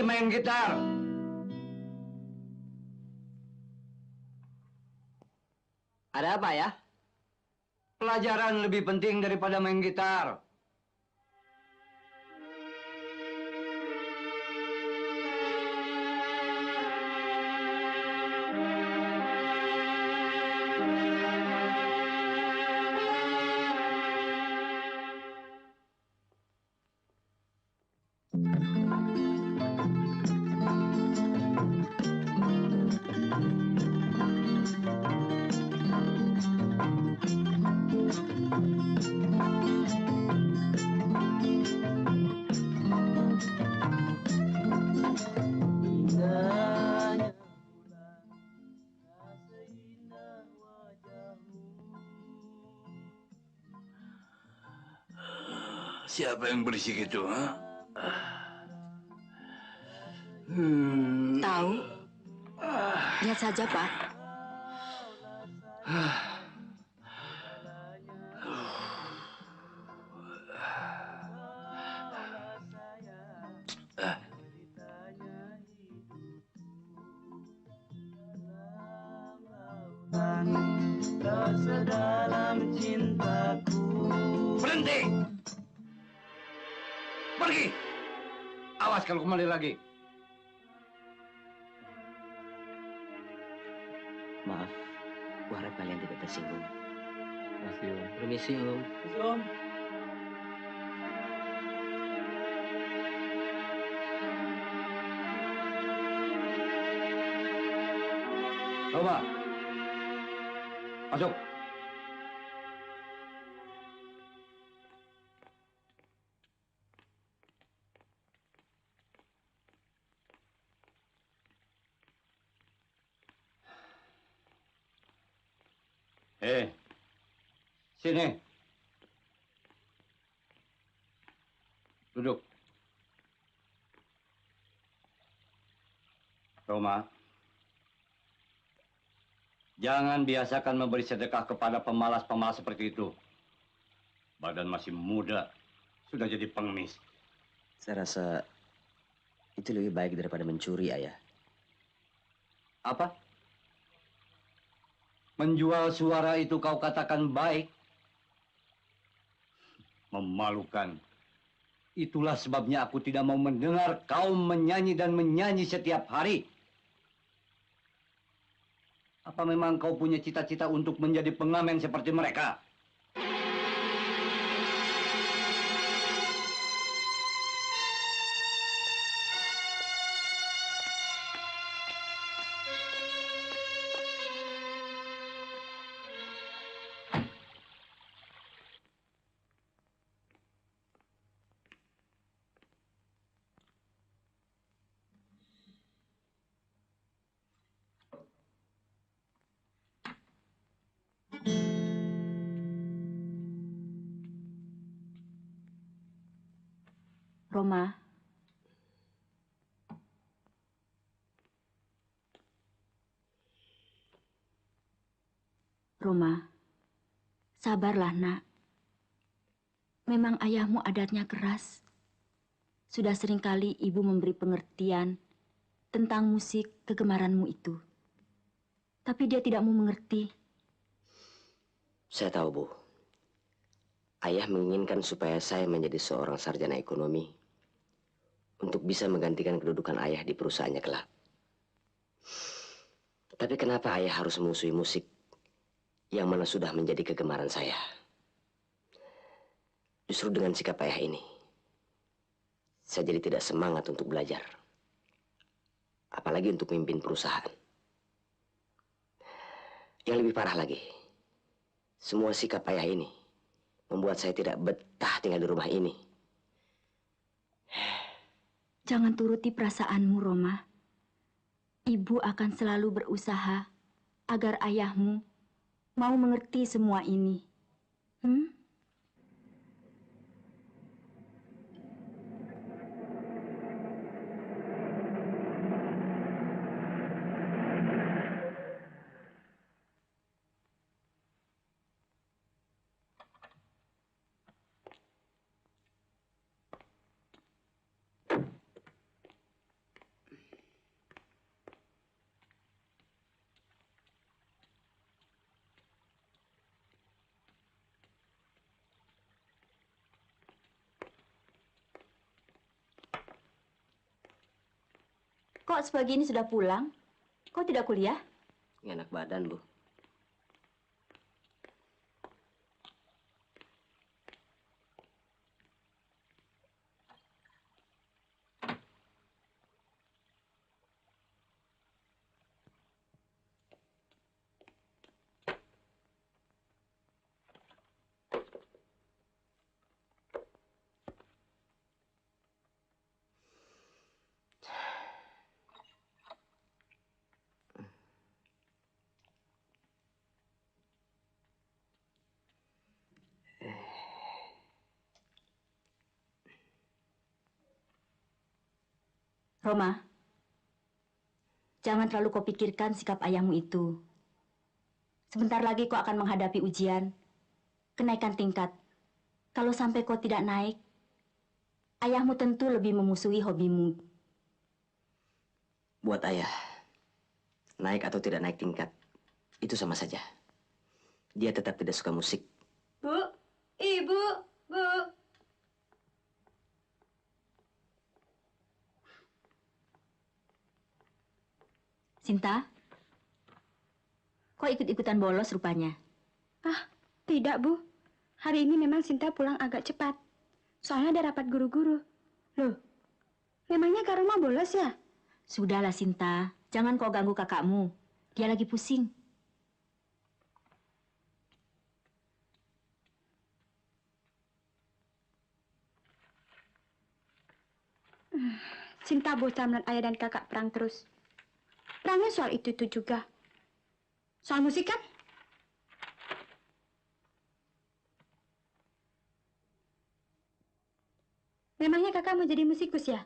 berhenti main gitar. Ada apa ya? Pelajaran lebih penting daripada main gitar. Siapa yang berisik itu? Ha? Tahu? Lihat saja, Pak. Sedalam cintaku. Berhenti! Pergi! Awas kalau kembali lagi. Maaf, gua harap kalian tidak tersinggung. Masih, Om. Permisi, Om. Om. Roma, masuk. Sini. Duduk. Roma, jangan biasakan memberi sedekah kepada pemalas-pemalas seperti itu. Badan masih muda, sudah jadi pengemis. Saya rasa itu lebih baik daripada mencuri, Ayah. Apa? Menjual suara itu kau katakan baik? Memalukan. Itulah sebabnya aku tidak mau mendengar kau menyanyi dan menyanyi setiap hari. Apa memang kau punya cita-cita untuk menjadi pengamen seperti mereka? Roma. Roma, sabarlah, Nak. Memang ayahmu adatnya keras. Sudah seringkali ibu memberi pengertian tentang musik kegemaranmu itu. Tapi dia tidak mau mengerti. Saya tahu, Bu. Ayah menginginkan supaya saya menjadi seorang sarjana ekonomi untuk bisa menggantikan kedudukan ayah di perusahaannya kelak. Tapi kenapa ayah harus memusuhi musik yang mana sudah menjadi kegemaran saya? Justru dengan sikap ayah ini, saya jadi tidak semangat untuk belajar. Apalagi untuk memimpin perusahaan. Yang lebih parah lagi, semua sikap ayah ini membuat saya tidak betah tinggal di rumah ini. Jangan turuti perasaanmu, Roma. Ibu akan selalu berusaha agar ayahmu mau mengerti semua ini. Kok sepagi ini sudah pulang? Kok tidak kuliah? Nggak enak badan, Bu. Roma, jangan terlalu kau pikirkan sikap ayahmu itu. Sebentar lagi kau akan menghadapi ujian, kenaikan tingkat. Kalau sampai kau tidak naik, ayahmu tentu lebih memusuhi hobimu. Buat ayah, naik atau tidak naik tingkat, itu sama saja. Dia tetap tidak suka musik. Bu, ibu, bu. Sinta, kok ikut-ikutan bolos rupanya? Ah, tidak, Bu. Hari ini memang Sinta pulang agak cepat. Soalnya ada rapat guru-guru. Loh, memangnya Kak Roma bolos ya? Sudahlah Sinta, jangan kau ganggu kakakmu. Dia lagi pusing. Sinta bosan melihat ayah dan kakak perang terus. Perangnya soal itu juga. Soal musik kan? Memangnya kakak mau jadi musikus ya?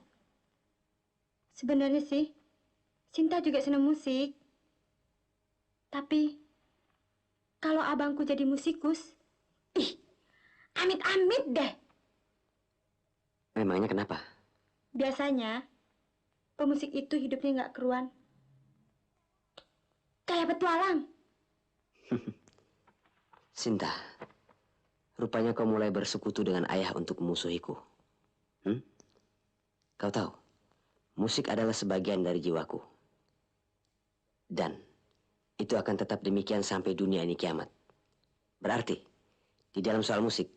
Sebenarnya sih, Sinta juga senang musik. Tapi, kalau abangku jadi musikus, ih, amit-amit deh. Memangnya kenapa? Biasanya, pemusik itu hidupnya nggak keruan. Kayak petualang. Sinta, rupanya kau mulai bersekutu dengan ayah untuk memusuhiku. Kau tahu, musik adalah sebagian dari jiwaku. Dan itu akan tetap demikian sampai dunia ini kiamat. Berarti, di dalam soal musik,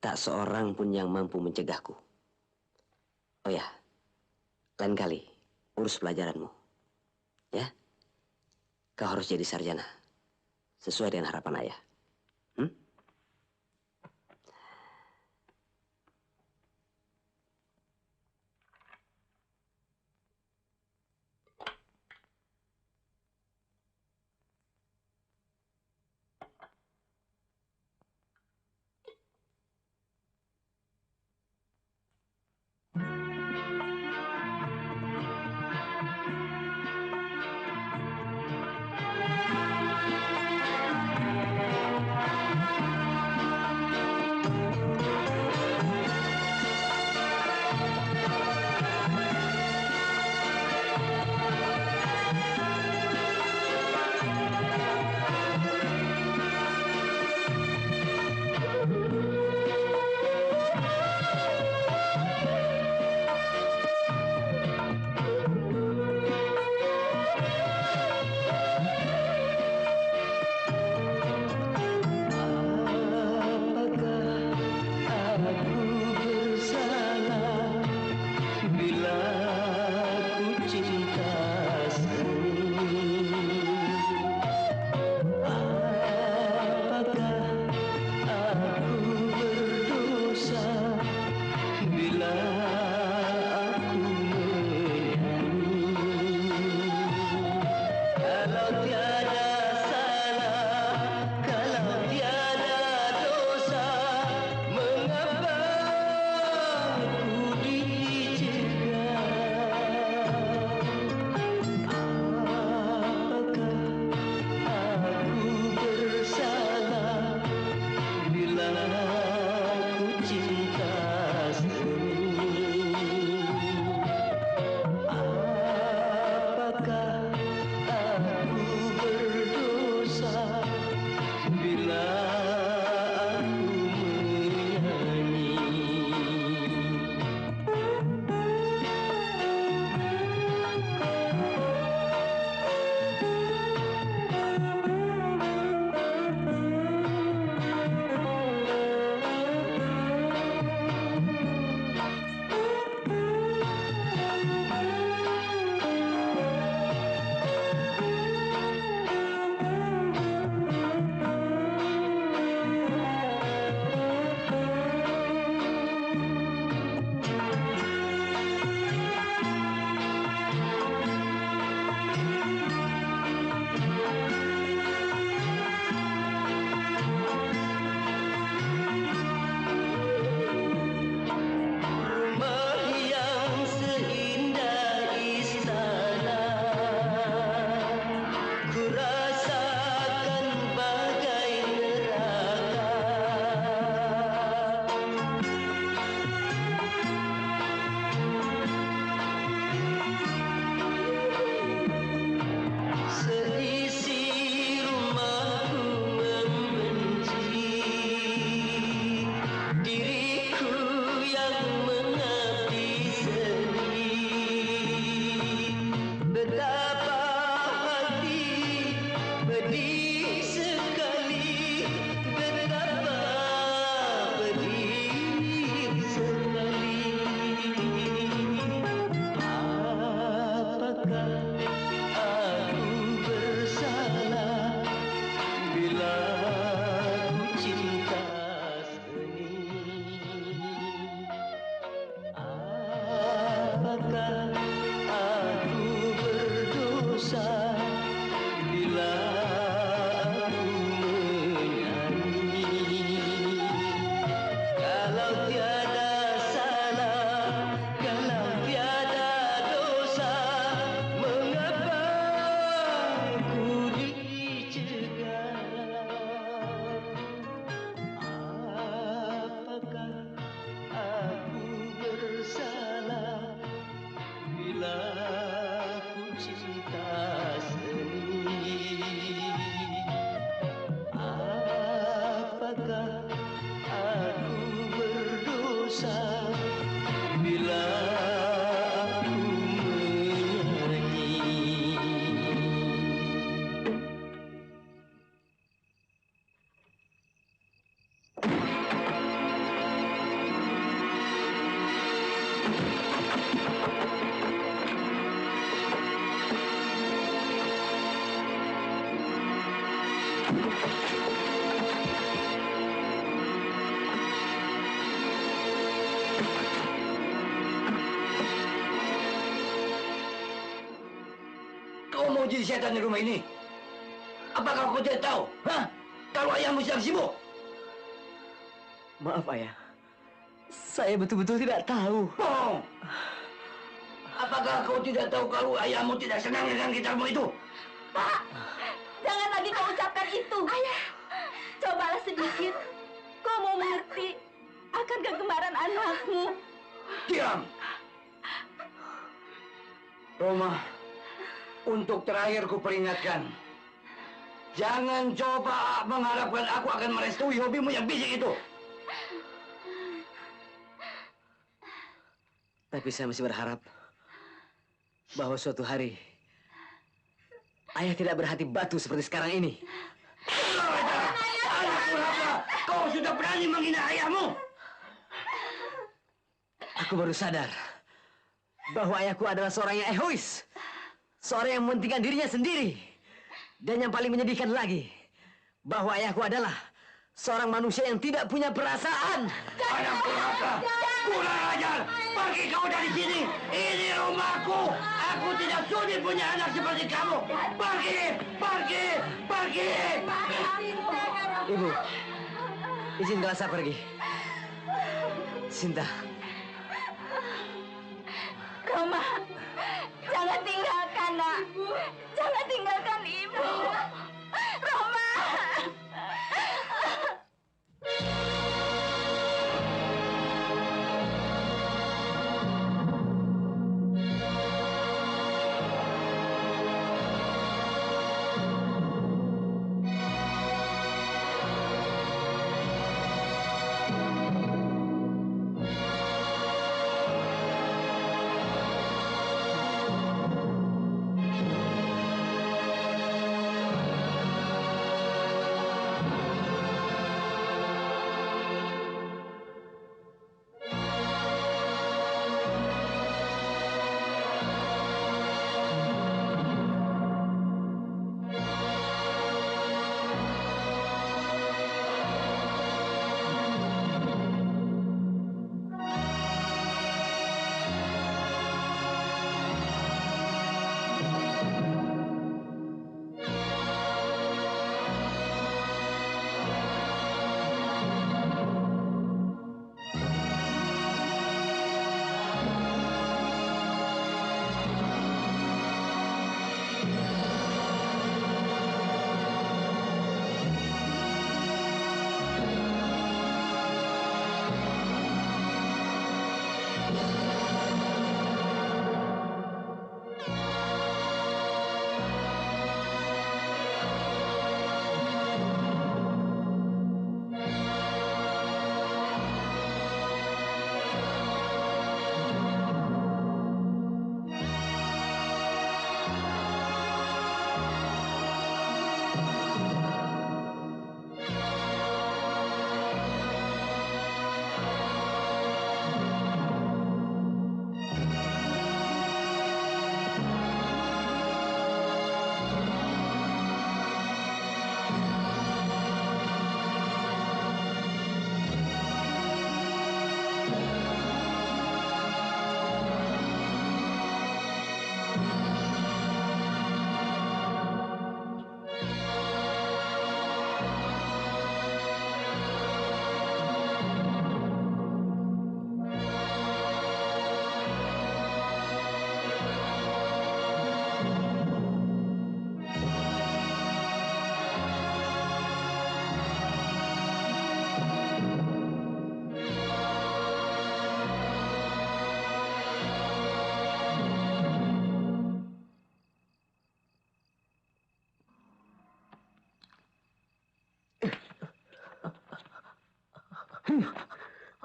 tak seorang pun yang mampu mencegahku. Oh ya, lain kali urus pelajaranmu. Ya, kau harus jadi sarjana. Sesuai dengan harapan ayah. jadi setan di rumah ini? Apakah kau tidak tahu? Hah? Kalau ayahmu sedang sibuk? Maaf, Ayah. Saya betul-betul tidak tahu. Bohong! Apakah kau tidak tahu kalau ayahmu tidak senang dengan gitarmu itu? Pak, jangan lagi kau ucapkan itu. Ayah, cobalah sedikit. Kau mau mengerti akan kegemaran anakmu. Diam! Roma, untuk terakhir ku peringatkan. Jangan coba mengharapkan aku akan merestui hobimu yang bisik itu. Tapi saya masih berharap bahwa suatu hari Ayah tidak berhati batu seperti sekarang ini. Anak durhaka, kau sudah berani menghina ayahmu. Aku baru sadar bahwa ayahku adalah seorang yang egois. Seorang yang mementingkan dirinya sendiri. Dan yang paling menyedihkan lagi, bahwa ayahku adalah seorang manusia yang tidak punya perasaan. Anak durhaka, kurang ajar. Pergi kau dari sini. Ini rumahku. Aku tidak sudi punya anak seperti kamu. Pergi, pergi, pergi. Ibu, izinkanlah saya pergi. Sinta. Roma, jangan tinggalkan nak. Jangan tinggalkan ibu. Roma.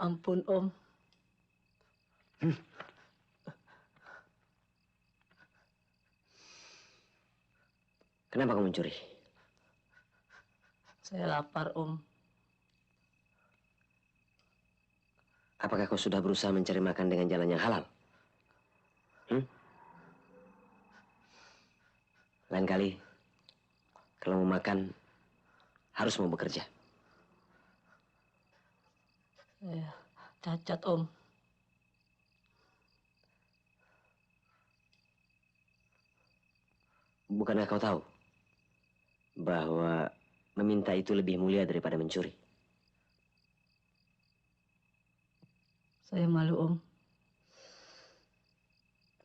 Ampun, Om. Kenapa kamu mencuri? Saya lapar, Om. Apakah kau sudah berusaha mencari makan dengan jalan yang halal? Lain kali, kalau mau makan, harus mau bekerja. Saya cacat, Om. Bukankah kau tahu bahwa meminta itu lebih mulia daripada mencuri? Saya malu, Om.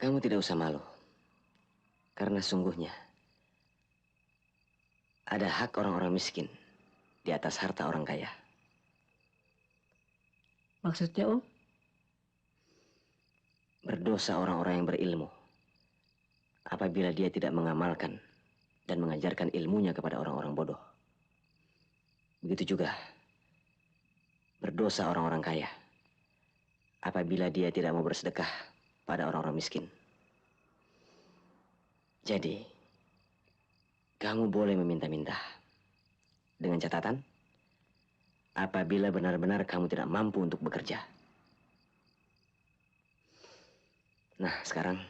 Kamu tidak usah malu. Karena sungguhnya ada hak orang-orang miskin di atas harta orang kaya. Maksudnya, Om? Berdosa orang-orang yang berilmu apabila dia tidak mengamalkan dan mengajarkan ilmunya kepada orang-orang bodoh. Begitu juga berdosa orang-orang kaya apabila dia tidak mau bersedekah pada orang-orang miskin. Jadi, kamu boleh meminta-minta dengan catatan apabila benar-benar kamu tidak mampu untuk bekerja. Nah, sekarang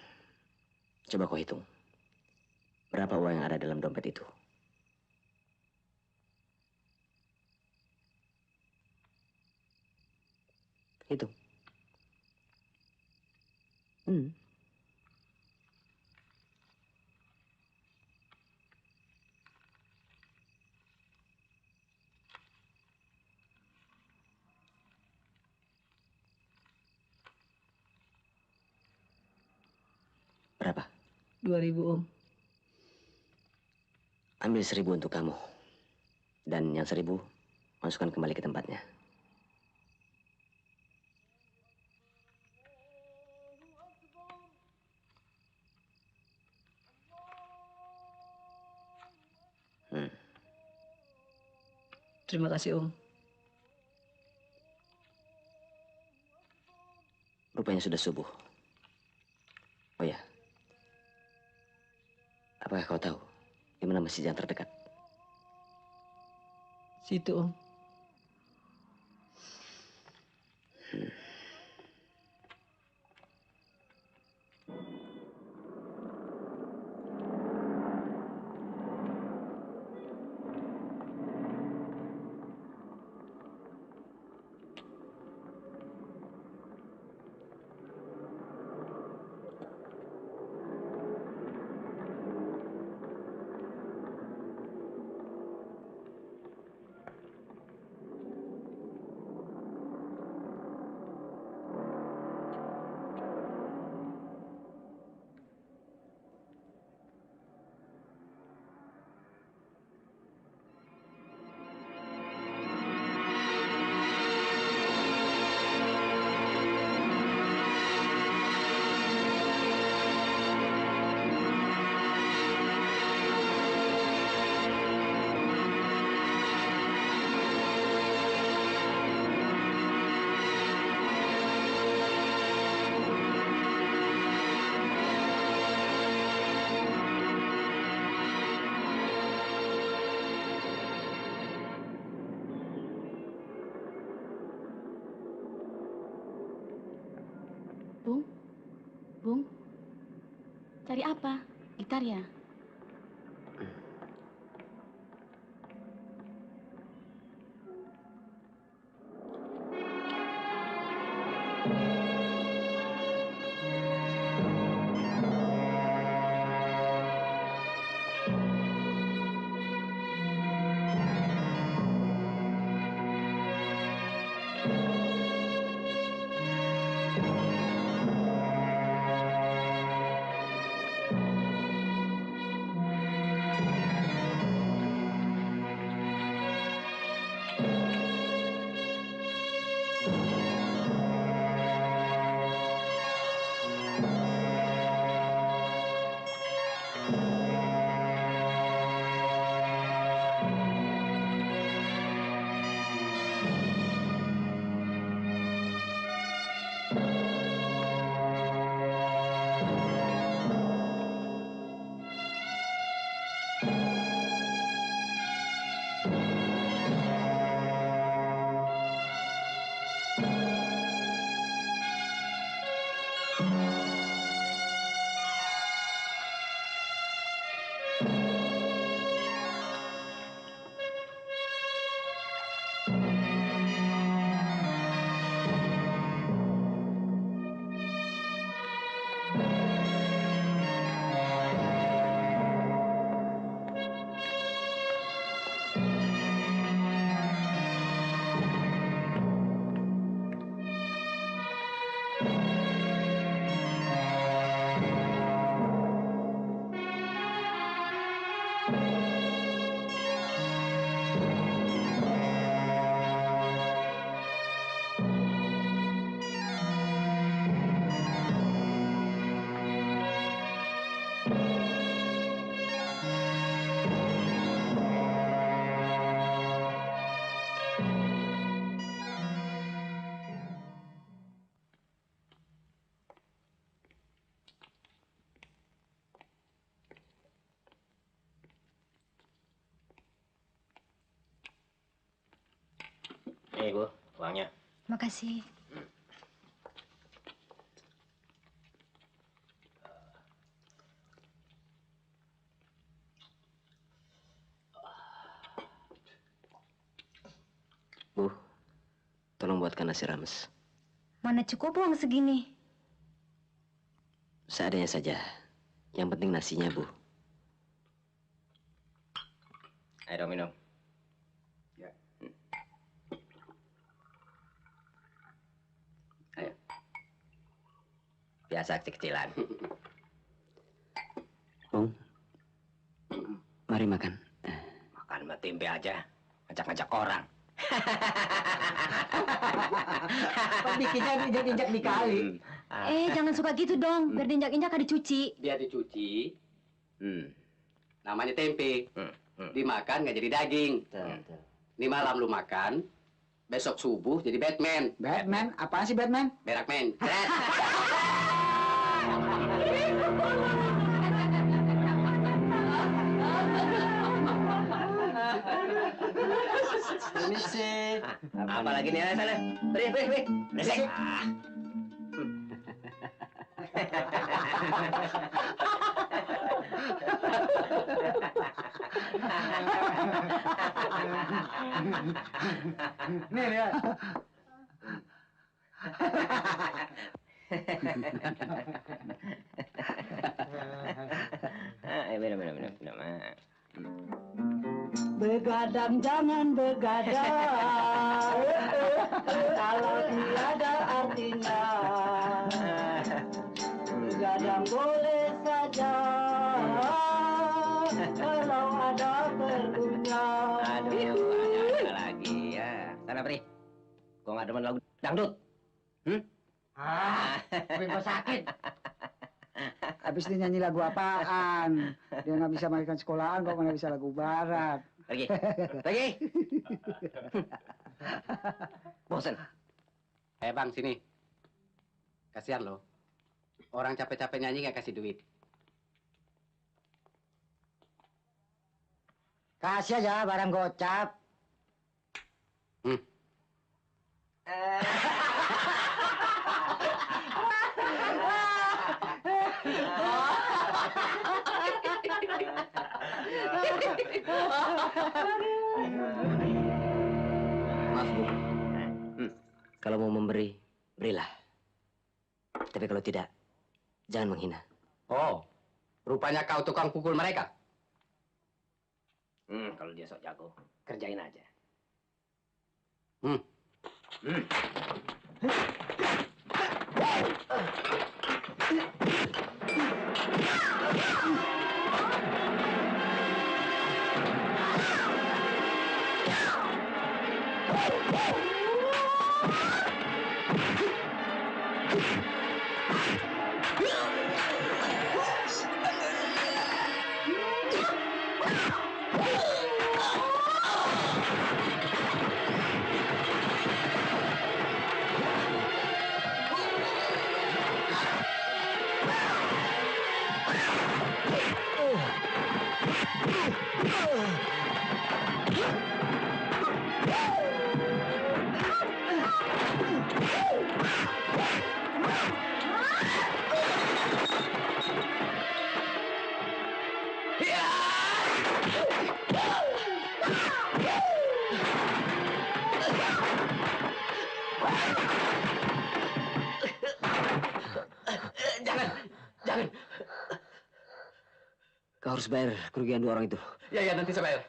coba kau hitung. Berapa uang yang ada dalam dompet itu? Hitung. Berapa? 2.000, Om. Ambil 1.000 untuk kamu. Dan yang 1.000 masukkan kembali ke tempatnya. Terima kasih, Om. Rupanya sudah subuh. Oh ya. Apakah kau tahu di mana masjid yang terdekat? Situ, Om. Bung, Bung, cari apa? Gitar ya? Nih, Bu, uangnya. Makasih. Bu, tolong buatkan nasi rames. Mana cukup uang segini? Seadanya saja. Yang penting nasinya, Bu. Ayo dong, minum. Ya. Ayo. Biasa kecil-kecilan. Bung, mari makan. Makan sama tempe aja. Ngajak-ngajak orang. Bikinnya injak-injak di kali. Jangan suka gitu dong. Biar diinjak-injak kan dicuci. Biar dicuci. Namanya tempe. Dimakan nggak jadi daging. Ini malam lu makan, besok subuh jadi Batman. Batman? Apaan sih Batman? Berakmen. Permisi. Apalagi nih, sana. Beri. Beresek. Nih lihat. Minum. Begadang jangan begadang. Kalau tiada artinya. Begadang boleh saja. Kalau ada perlunya. Aduh, ada lagi ya. Sana, Pri. Gua nggak demen lagu dangdut. Gue sakit. Habis dia nyanyi lagu apaan? Dia nggak bisa mainkan sekolahan, kok nggak bisa lagu barat. Pergi. Bosan. Bang, sini. Kasihan lo. Orang capek-capek nyanyi nggak kasih duit. Kasih aja barang gocap. Maaf, Bu. Kalau mau memberi, berilah. Tapi kalau tidak, jangan menghina. Oh, rupanya kau tukang pukul mereka. Kalau dia sok jago, kerjain aja. Jangan. Kau harus bayar kerugian dua orang itu. Ya, nanti saya bayar.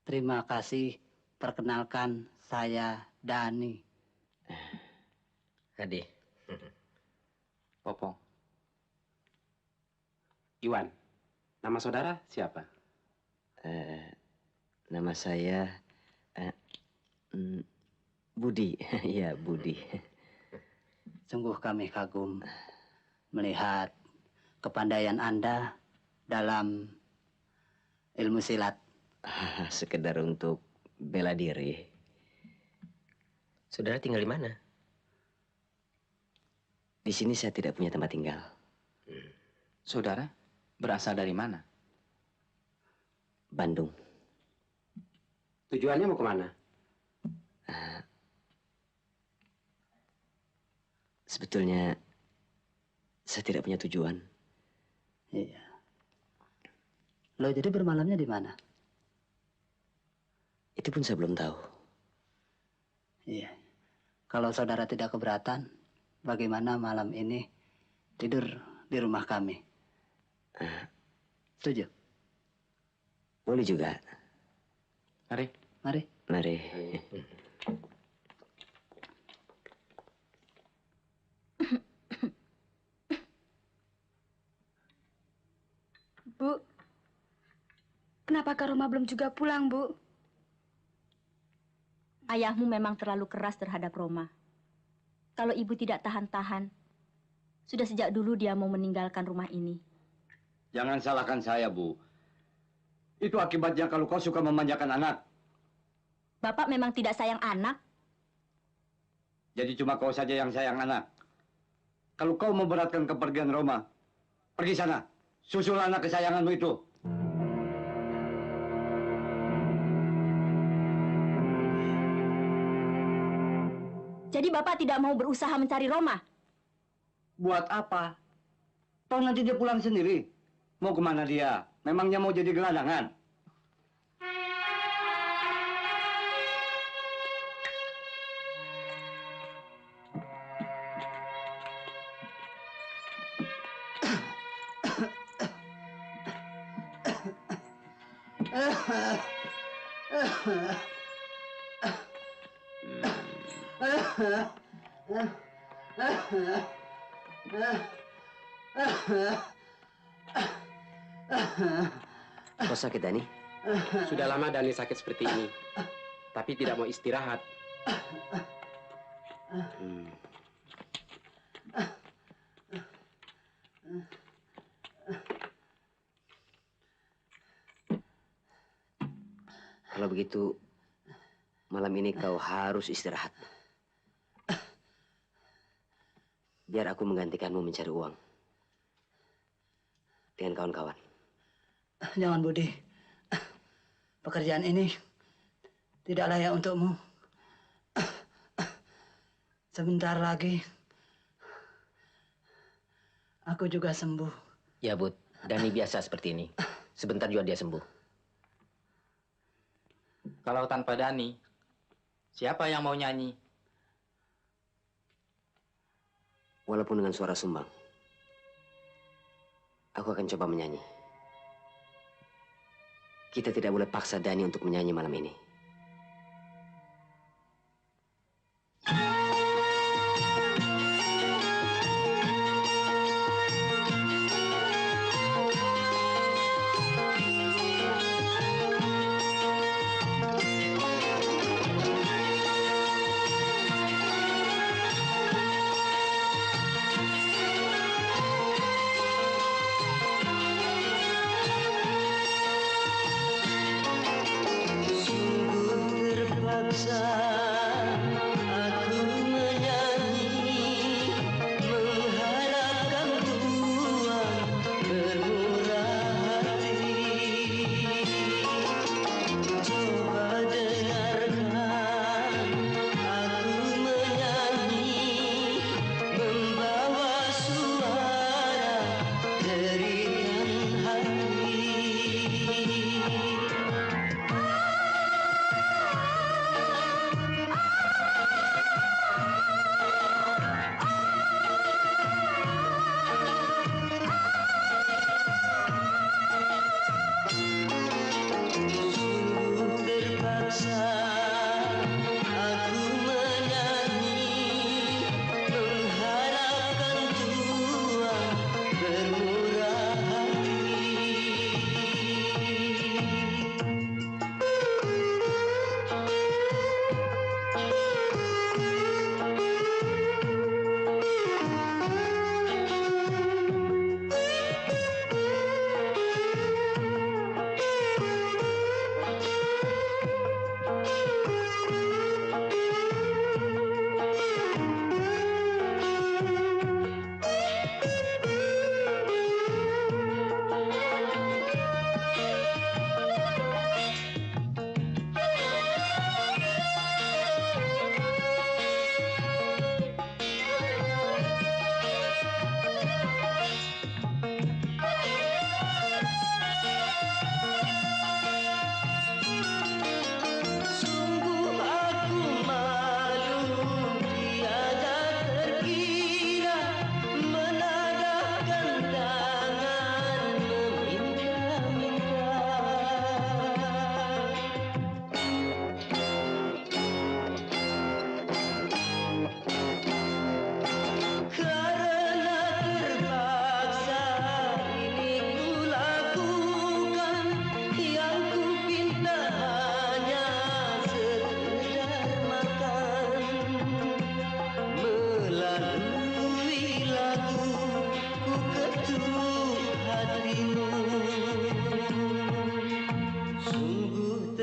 Terima kasih. Perkenalkan, saya Dani. Hadi. Popong. Iwan. Nama saudara siapa? Nama saya Budi. Ya, Budi. Sungguh kami kagum melihat kepandaian Anda dalam ilmu silat. Sekedar untuk bela diri. Saudara tinggal di mana? Di sini saya tidak punya tempat tinggal. Saudara berasal dari mana? Bandung. Tujuannya mau kemana? Sebetulnya saya tidak punya tujuan. Iya. Lo jadi bermalamnya di mana? Itu pun saya belum tahu. Iya. Kalau saudara tidak keberatan, bagaimana malam ini tidur di rumah kami? Setuju? Boleh juga. Mari. Mari. Mari. Bu, kenapa Kak Roma belum juga pulang, Bu? Ayahmu memang terlalu keras terhadap Roma. Kalau ibu tidak tahan-tahan, sudah sejak dulu dia mau meninggalkan rumah ini. Jangan salahkan saya, Bu. Itu akibatnya kalau kau suka memanjakan anak. Bapak memang tidak sayang anak. Jadi cuma kau saja yang sayang anak. Kalau kau memberatkan kepergian Roma, pergi sana. Susul anak kesayanganmu itu. Jadi Bapak tidak mau berusaha mencari Roma? Buat apa? Toh nanti dia pulang sendiri. Mau kemana dia? Memangnya mau jadi gelandangan? Kau sakit, Dani? Sudah lama Dani sakit seperti ini. Tapi tidak mau istirahat. Kalau begitu, malam ini kau harus istirahat. Biar aku menggantikanmu mencari uang. Dengan kawan-kawan. Jangan, Budi. Pekerjaan ini tidak layak untukmu. Sebentar lagi, aku juga sembuh. Ya, Bud. Dani biasa seperti ini. Sebentar juga dia sembuh. Kalau tanpa Dani, siapa yang mau nyanyi? Walaupun dengan suara sumbang, aku akan coba menyanyi. Kita tidak boleh paksa Dani untuk menyanyi malam ini. Sungguh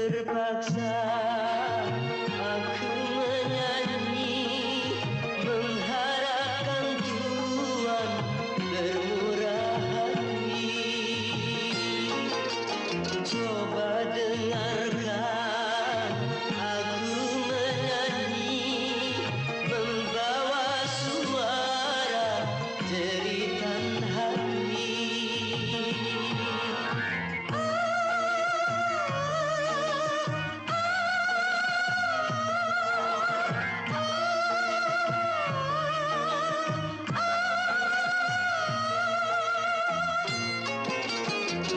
terpaksa aku menyanyi mengharapkan Tuhan bermurah hati. Coba dengarkan aku menyanyi membawa suara jeritan hati.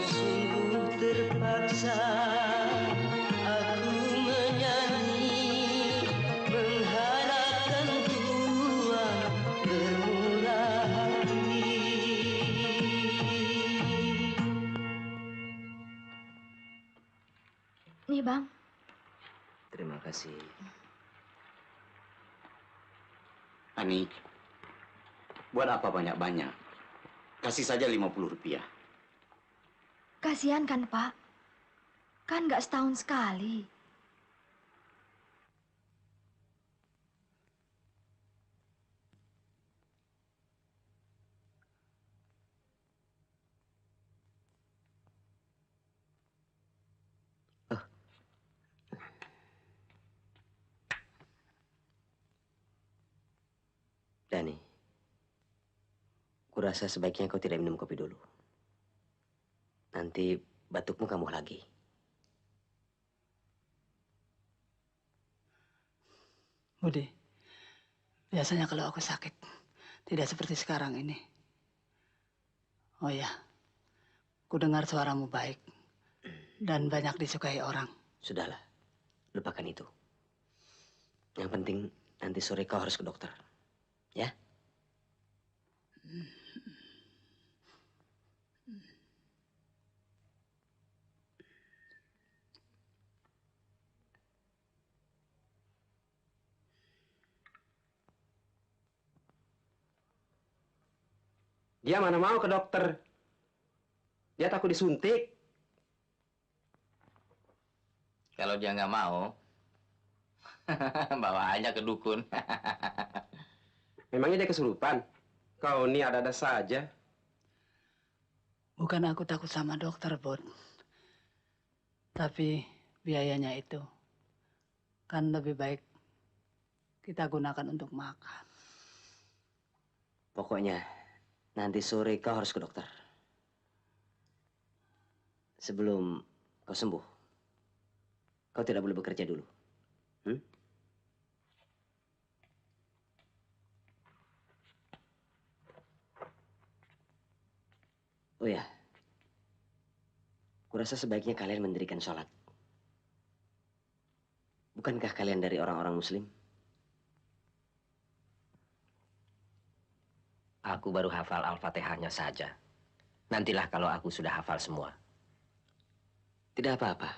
Sungguh terpaksa aku menyanyi mengharapkan Tuhan bermurah hati. Nih, Bang. Terima kasih. Ani, buat apa banyak-banyak? Kasih saja 50 rupiah. Kasihan kan, Pak? Kan nggak setahun sekali. Dani, kurasa sebaiknya kau tidak minum kopi dulu. Nanti batukmu kambuh lagi. Budi, biasanya kalau aku sakit, tidak seperti sekarang ini. Oh ya, ku dengar suaramu baik dan banyak disukai orang. Sudahlah, lupakan itu. Yang penting nanti sore kau harus ke dokter. Ya? Dia mana mau ke dokter? Dia takut disuntik. Kalau dia nggak mau, bawa aja ke dukun. Memangnya dia kesurupan? Kau ini ada-ada saja. Bukan aku takut sama dokter, Bud. Tapi biayanya itu kan lebih baik kita gunakan untuk makan. Pokoknya nanti sore kau harus ke dokter. Sebelum kau sembuh, kau tidak boleh bekerja dulu. Oh ya, kurasa sebaiknya kalian mendirikan sholat. Bukankah kalian dari orang-orang Muslim? Aku baru hafal Al-Fatihahnya saja. Nantilah kalau aku sudah hafal semua. Tidak apa-apa.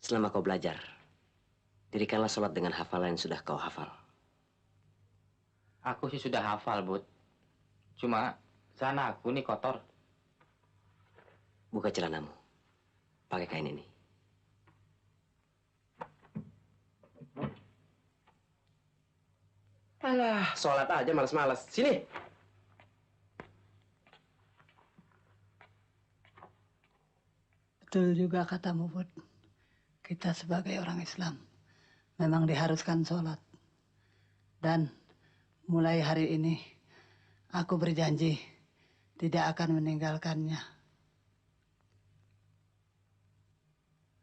Selama kau belajar, dirikanlah sholat dengan hafalan yang sudah kau hafal. Aku sih sudah hafal, Bud. Cuma sana aku nih kotor. Buka celanamu. Pakai kain ini. Alah, sholat aja males-males. Sini. Betul juga katamu, Bud. Kita sebagai orang Islam memang diharuskan sholat. Dan mulai hari ini aku berjanji tidak akan meninggalkannya.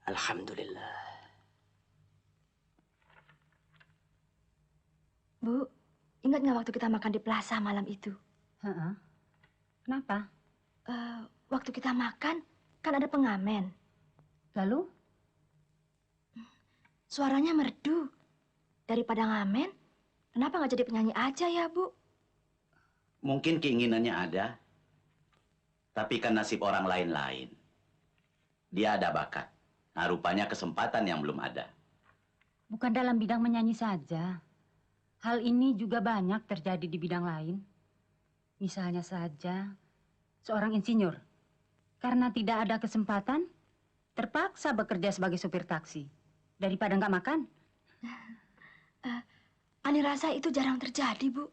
Alhamdulillah. Bu, ingat nggak waktu kita makan di plaza malam itu? Kenapa? Waktu kita makan, kan ada pengamen. Lalu? Suaranya merdu. Daripada ngamen, kenapa nggak jadi penyanyi aja ya, Bu? Mungkin keinginannya ada, tapi kan nasib orang lain-lain. Dia ada bakat. Nah, rupanya kesempatan yang belum ada. Bukan dalam bidang menyanyi saja. Hal ini juga banyak terjadi di bidang lain. Misalnya saja, seorang insinyur, karena tidak ada kesempatan, Terpaksa bekerja sebagai supir taksi. Daripada nggak makan. Ani rasa itu jarang terjadi, Bu.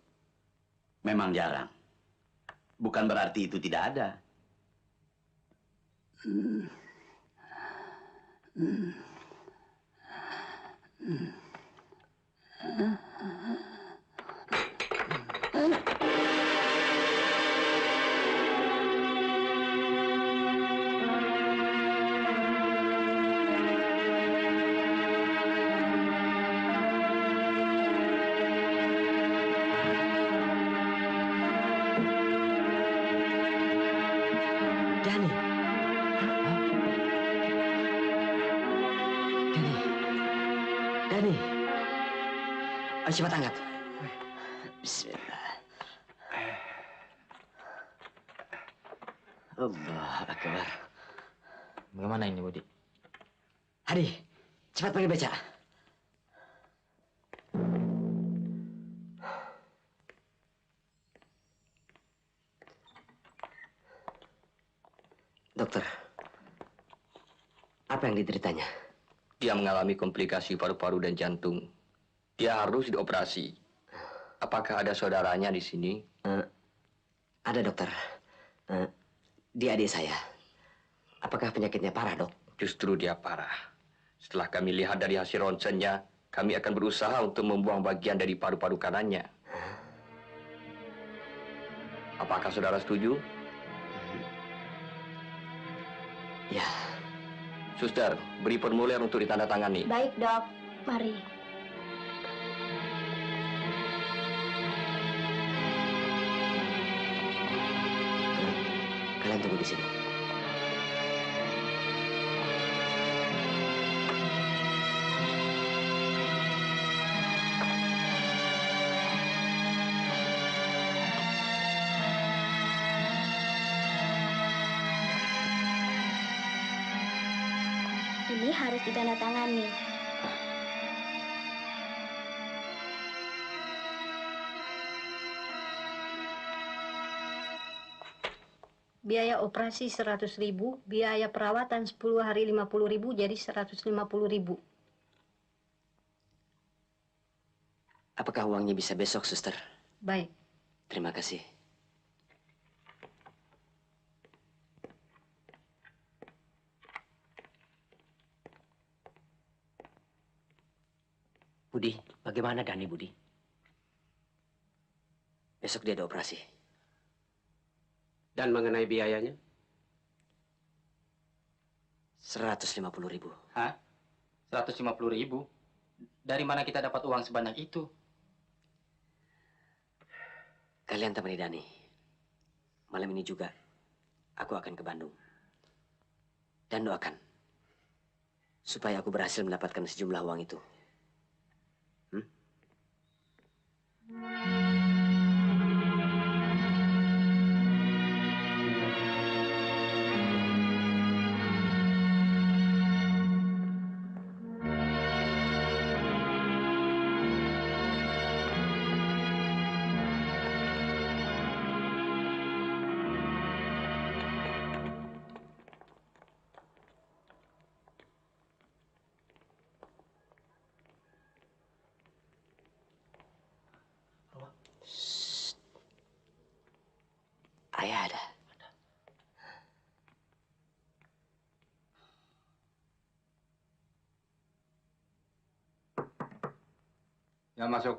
Memang jarang. Bukan berarti itu tidak ada. Dani. Ayo cepat angkat. Bismillah. Allah Akbar. Bagaimana ini, Budi? Hadi, cepat panggil baca. Dokter, apa yang dideritanya? Dia mengalami komplikasi paru-paru dan jantung. Dia harus dioperasi. Apakah ada saudaranya di sini? Ada, dokter. Dia adik saya. Apakah penyakitnya parah, dok? Justru dia parah. Setelah kami lihat dari hasil ronsennya, kami akan berusaha untuk membuang bagian dari paru-paru kanannya. Apakah saudara setuju? Ya. Suster, beri formulir untuk ditandatangani. Baik, Dok. Mari. Kalian tunggu di sini. Ini harus ditandatangani. Biaya operasi 100.000, biaya perawatan 10 hari 50.000, jadi 150.000. Apakah uangnya bisa besok, suster? Baik. Terima kasih. Budi, bagaimana Dani, Budi? Besok dia ada operasi. Dan mengenai biayanya? 150.000. Hah? 150.000? Dari mana kita dapat uang sebanyak itu? Kalian temani Dani. Malam ini juga, aku akan ke Bandung. Dan doakan, supaya aku berhasil mendapatkan sejumlah uang itu. Ayah ada. Ya, masuk.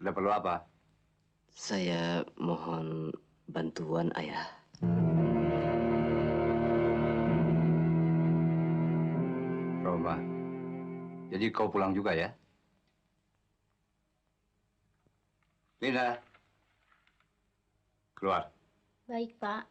Ada perlu apa? Saya mohon bantuan ayah. Roma, jadi kau pulang juga ya? Lina, keluar. Baik, Pak.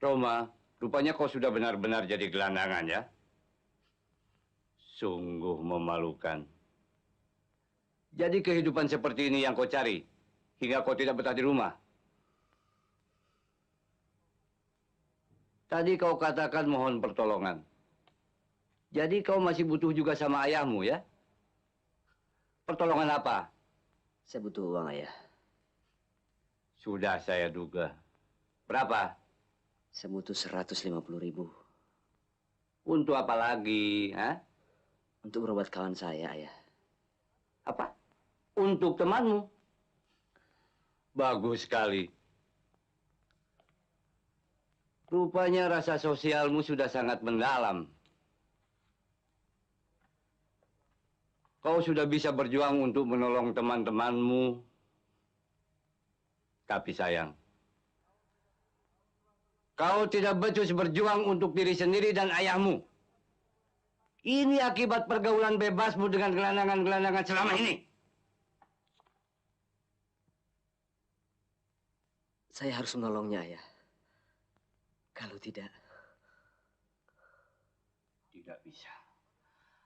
Roma, rupanya kau sudah benar-benar jadi gelandangan ya? Sungguh memalukan. Jadi kehidupan seperti ini yang kau cari, hingga kau tidak betah di rumah. Tadi kau katakan mohon pertolongan. Jadi kau masih butuh juga sama ayahmu, ya? Pertolongan apa? Saya butuh uang, Ayah. Sudah saya duga. Berapa? Saya butuh 150.000. Untuk apa lagi, ha? Untuk berobat kawan saya, Ayah. Apa? Untuk temanmu? Bagus sekali. Rupanya rasa sosialmu sudah sangat mendalam. Kau sudah bisa berjuang untuk menolong teman-temanmu. Tapi sayang, kau tidak becus berjuang untuk diri sendiri dan ayahmu. Ini akibat pergaulan bebasmu dengan gelandangan-gelandangan selama ini. Saya harus menolongnya, Ayah. Kalau tidak... Tidak bisa.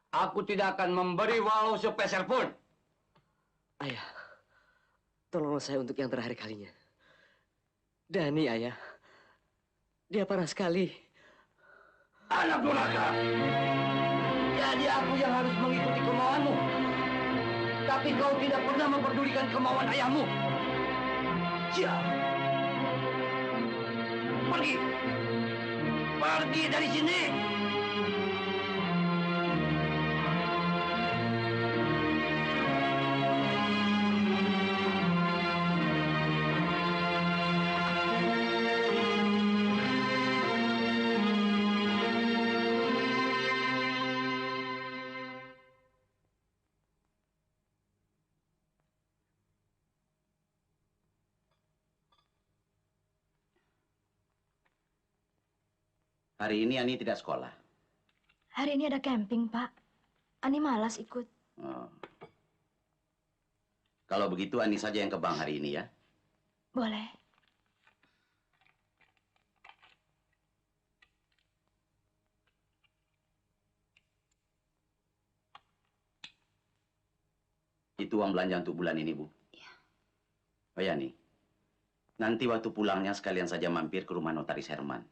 Aku tidak akan memberi walau sepeser pun. Ayah, tolonglah saya untuk yang terakhir kalinya. Dani, Ayah. Dia parah sekali. Anak durhaka. Jadi aku yang harus mengikuti kemauanmu. Tapi kau tidak pernah memperdulikan kemauan ayahmu. Siap. Pergi. Pergi dari sini. Hari ini Ani tidak sekolah. Hari ini ada camping, Pak. Ani malas ikut. Oh. Kalau begitu Ani saja yang ke bank hari ini, ya? Boleh. Itu uang belanja untuk bulan ini, Bu. Iya. Oh ya, nih. Nanti waktu pulangnya sekalian saja mampir ke rumah Notaris Herman.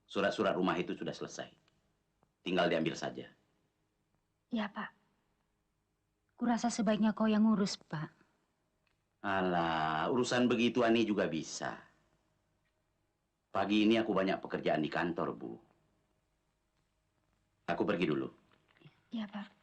Surat-surat rumah itu sudah selesai. Tinggal diambil saja. Ya, Pak. Kurasa sebaiknya kau yang ngurus, Pak. Alah, urusan begitu Ani juga bisa. Pagi ini aku banyak pekerjaan di kantor, Bu. Aku pergi dulu. Iya, Pak.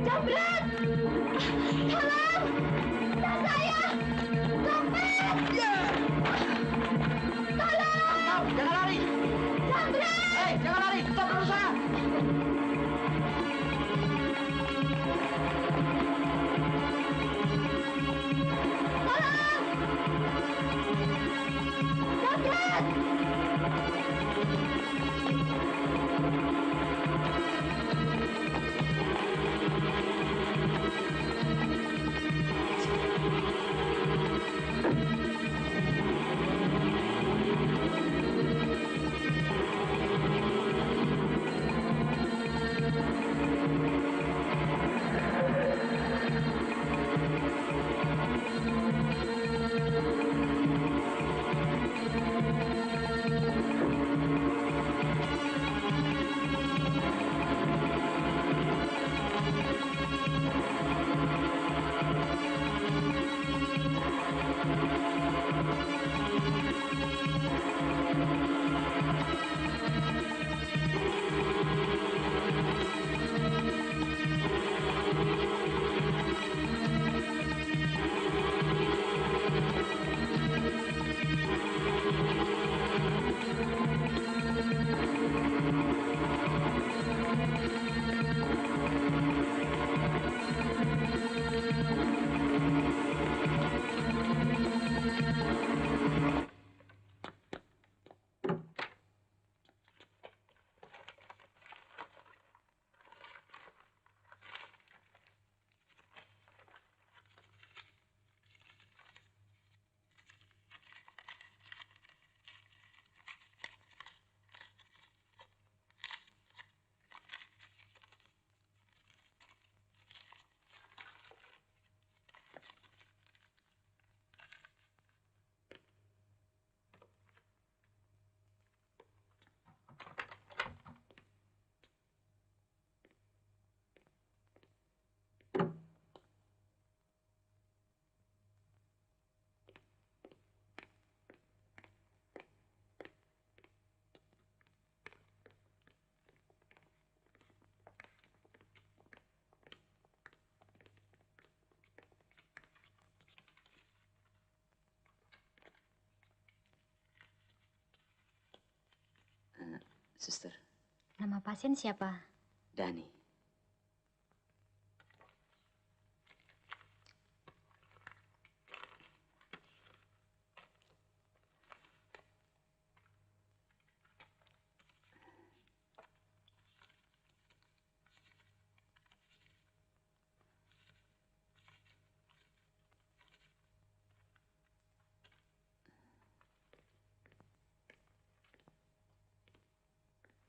Jambret! Tolong! Tas saya! Dompet! Tolong! Jangan lari! Jambret! Hei, jangan lari! Stop dulu saya! Suster, Nama pasien siapa? Dani.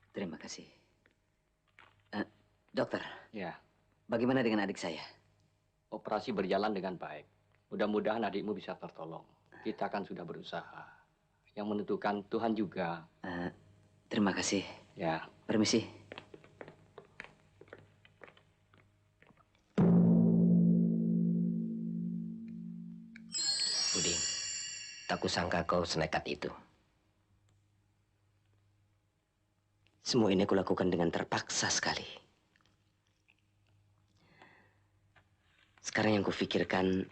Terima kasih. Dokter, Ya, bagaimana dengan adik saya? operasi berjalan dengan baik. Mudah-mudahan adikmu bisa tertolong. Kita kan sudah berusaha. Yang menentukan Tuhan juga. Terima kasih. Ya. Permisi. Budi, tak kusangka kau senekat itu. Semua ini kulakukan dengan terpaksa sekali. Sekarang yang kufikirkan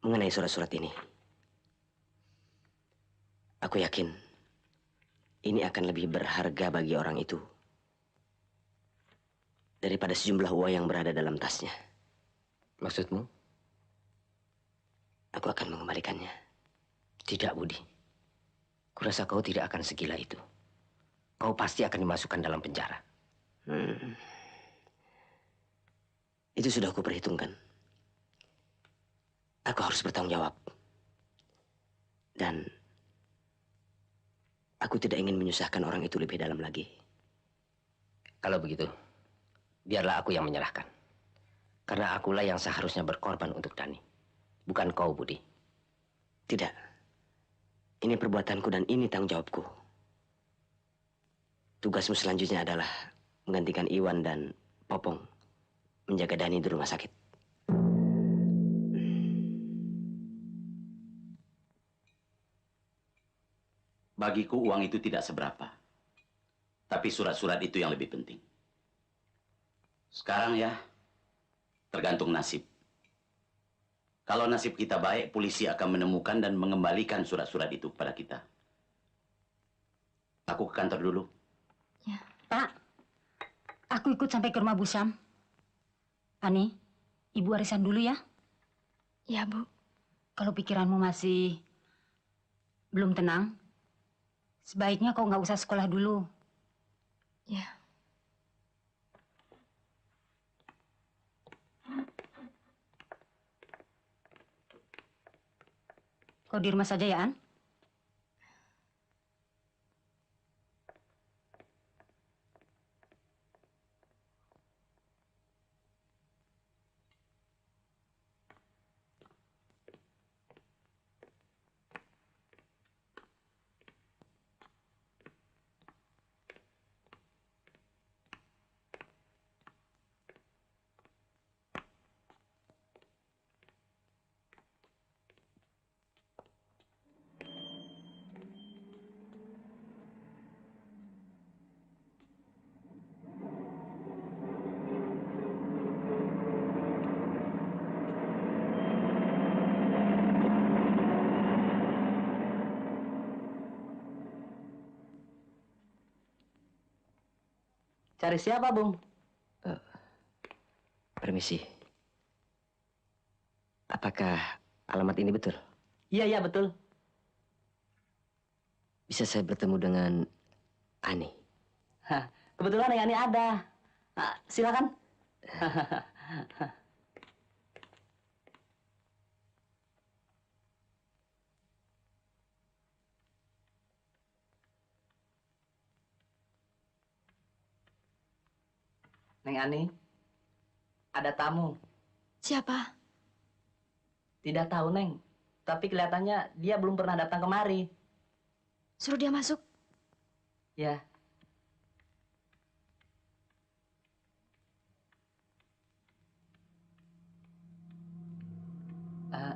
mengenai surat-surat ini. Aku yakin ini akan lebih berharga bagi orang itu daripada sejumlah uang yang berada dalam tasnya. Maksudmu? Aku akan mengembalikannya. Tidak, Budi. Kurasa kau tidak akan segila itu. Kau pasti akan dimasukkan dalam penjara. Itu sudah aku perhitungkan. Aku harus bertanggung jawab. Dan aku tidak ingin menyusahkan orang itu lebih dalam lagi. Kalau begitu, biarlah aku yang menyerahkan. Karena akulah yang seharusnya berkorban untuk Dani. Bukan kau, Budi. Tidak. Ini perbuatanku dan ini tanggung jawabku. Tugasmu selanjutnya adalah menggantikan Iwan dan Popong menjaga Dani di rumah sakit. Bagiku uang itu tidak seberapa. Tapi surat-surat itu yang lebih penting. Sekarang ya, tergantung nasib. Kalau nasib kita baik, polisi akan menemukan dan mengembalikan surat-surat itu kepada kita. Aku ke kantor dulu. Ya. Pak, aku ikut sampai ke rumah Bu Syam. Ani, Ibu arisan dulu ya. Ya, Bu. Kalau pikiranmu masih belum tenang, sebaiknya kau nggak usah sekolah dulu. Ya. Kau di rumah saja ya, An? Cari siapa, Bung? Permisi. Apakah alamat ini betul? Iya, betul. Bisa saya bertemu dengan Ani? Hah, kebetulan yang ini ada. Silakan. Neng Ani, ada tamu. Siapa? Tidak tahu, Neng. Tapi kelihatannya dia belum pernah datang kemari. Suruh dia masuk. Ya.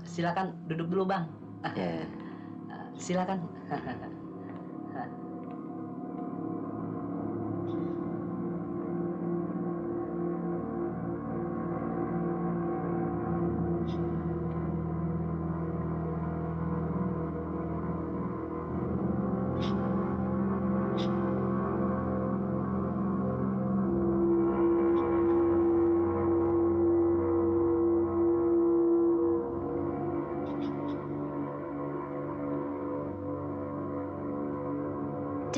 Silakan duduk dulu, Bang. Ya. Silakan.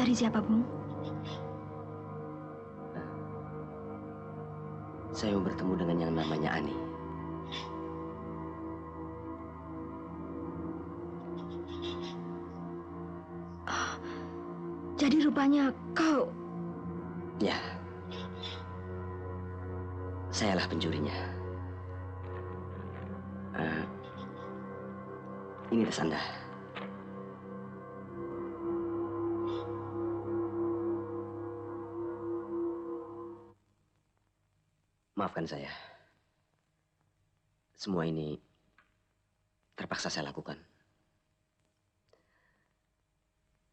Cari siapa, Bung? Saya mau bertemu dengan yang namanya Ani. Jadi rupanya kau... Ya. Sayalah pencurinya. Ini tas Anda. Maafkan saya. Semua ini terpaksa saya lakukan.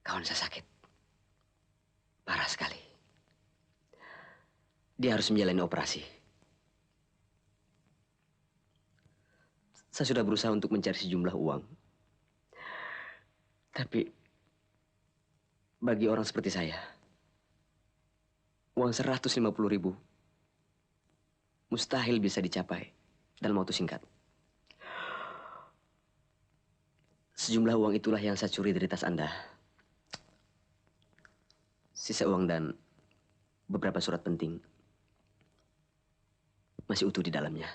Kawan saya sakit. Parah sekali. Dia harus menjalani operasi. Saya sudah berusaha untuk mencari sejumlah uang. Tapi bagi orang seperti saya, uang 150.000 mustahil bisa dicapai dalam waktu singkat. Sejumlah uang itulah yang saya curi dari tas Anda. Sisa uang dan beberapa surat penting masih utuh di dalamnya.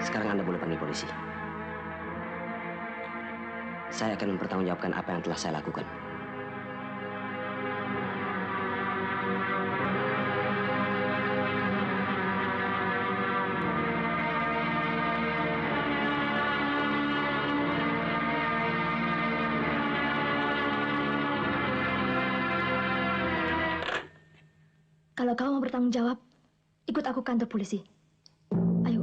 Sekarang Anda boleh panggil polisi. Saya akan mempertanggungjawabkan apa yang telah saya lakukan. Kalau kau mau bertanggung jawab, ikut aku ke kantor polisi. Ayo.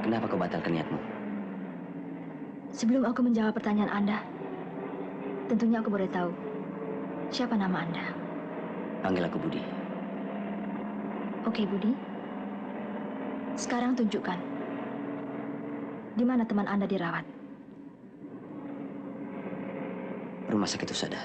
Kenapa kau batalkan niatmu? Sebelum aku menjawab pertanyaan Anda, tentunya aku boleh tahu siapa nama Anda. Panggil aku Budi. Oke, Budi. Sekarang tunjukkan di mana teman Anda dirawat. Rumah sakit Usada.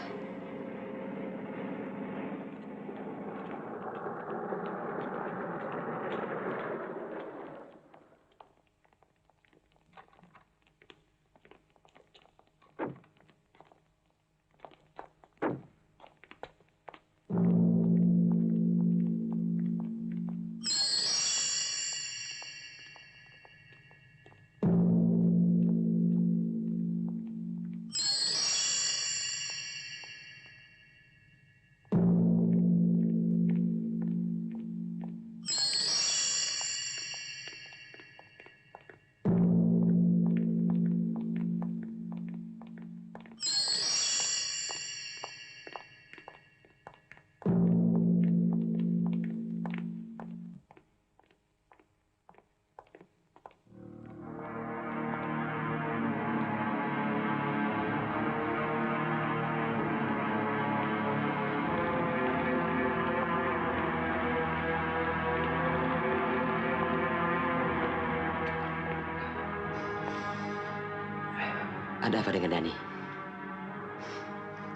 Ada apa dengan Dani?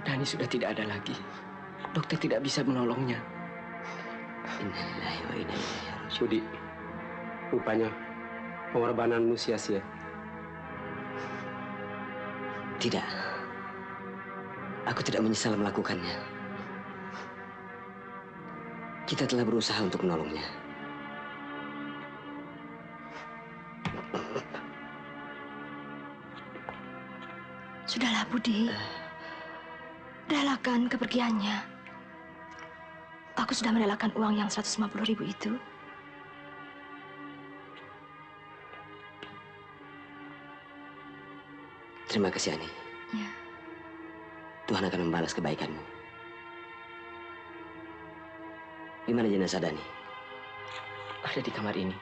Dani sudah tidak ada lagi. Dokter tidak bisa menolongnya. Innalillahi wa inna ilaihi raji'un. Budi, rupanya pengorbananmu sia-sia. Tidak. Aku tidak menyesal melakukannya. Kita telah berusaha untuk menolongnya. Sudahlah, Budi. Relakan kepergiannya. Aku sudah merelakan uang yang 150.000 itu. Terima kasih, Ani. Ya. Tuhan akan membalas kebaikanmu. Di mana jenazah Dani? Ada di kamar ini.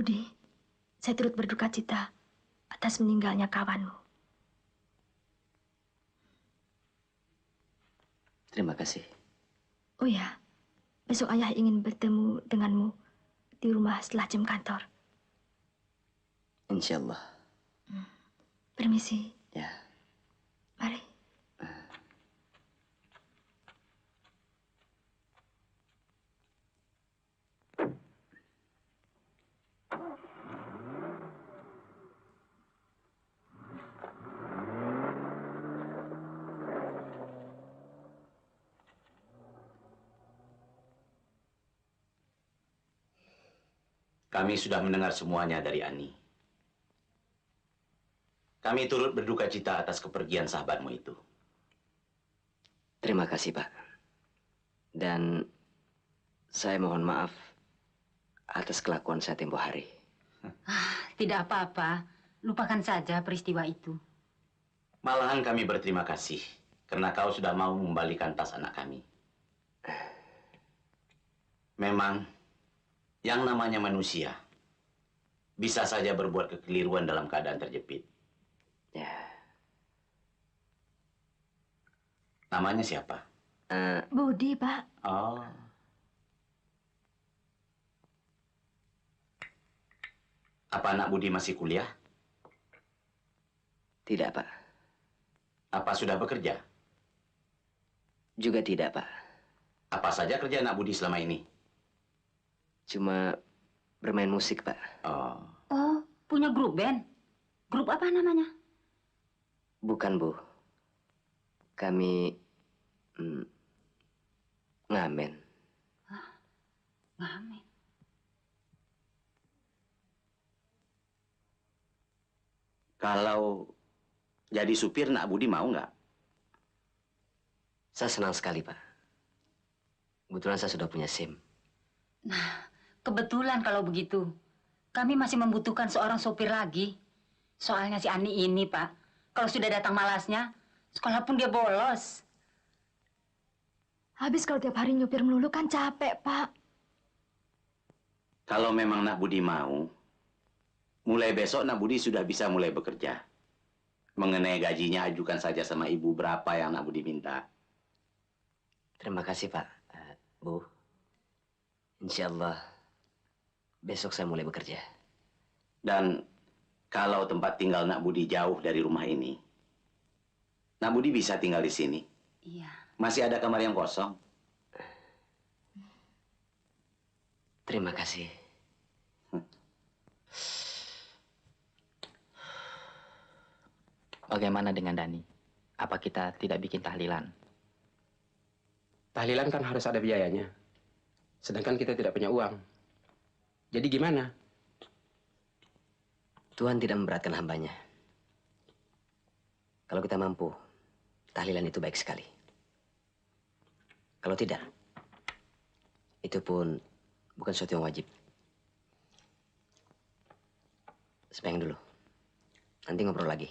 Budi, saya turut berduka cita atas meninggalnya kawanmu. Terima kasih. Oh ya, besok ayah ingin bertemu denganmu di rumah setelah jam kantor. Insya Allah. Permisi. Ya. Mari. Kami sudah mendengar semuanya dari Ani. Kami turut berduka cita atas kepergian sahabatmu itu. Terima kasih, Pak. Dan saya mohon maaf atas kelakuan saya tempo hari. Tidak apa-apa. Lupakan saja peristiwa itu. Malahan kami berterima kasih karena kau sudah mau mengembalikan tas anak kami. Memang, yang namanya manusia bisa saja berbuat kekeliruan dalam keadaan terjepit. Ya. Namanya siapa? Budi, Pak. Oh. Apa anak Budi masih kuliah? Tidak, Pak. Apa sudah bekerja? Juga tidak, Pak. Apa saja kerja anak Budi selama ini? Cuma bermain musik, Pak. Oh. Oh, punya grup band? Grup apa namanya? Bukan, Bu. Kami ngamen. Ngamen. Kalau jadi supir, nak Budi mau nggak? Saya senang sekali, Pak. Kebetulan saya sudah punya SIM. Nah, kebetulan kalau begitu. Kami masih membutuhkan seorang sopir lagi. Soalnya si Ani ini, Pak, kalau sudah datang malasnya, sekolah pun dia bolos. Habis kalau tiap hari nyupir melulu kan capek, Pak. Kalau memang nak Budi mau, mulai besok nak Budi sudah bisa mulai bekerja. Mengenai gajinya, ajukan saja sama ibu berapa yang nak Budi minta. Terima kasih, Pak. Bu, insya Allah besok saya mulai bekerja. Dan Kalau tempat tinggal Nak Budi jauh dari rumah ini, Nak Budi bisa tinggal di sini. Iya. Masih ada kamar yang kosong. Terima kasih. Bagaimana dengan Dani? Apa kita tidak bikin tahlilan? Tahlilan kan harus ada biayanya. Sedangkan kita tidak punya uang. Jadi gimana? Tuhan tidak memberatkan hambanya. Kalau kita mampu, tahlilan itu baik sekali. Kalau tidak, itu pun bukan sesuatu yang wajib. Sembahyang dulu. Nanti ngobrol lagi.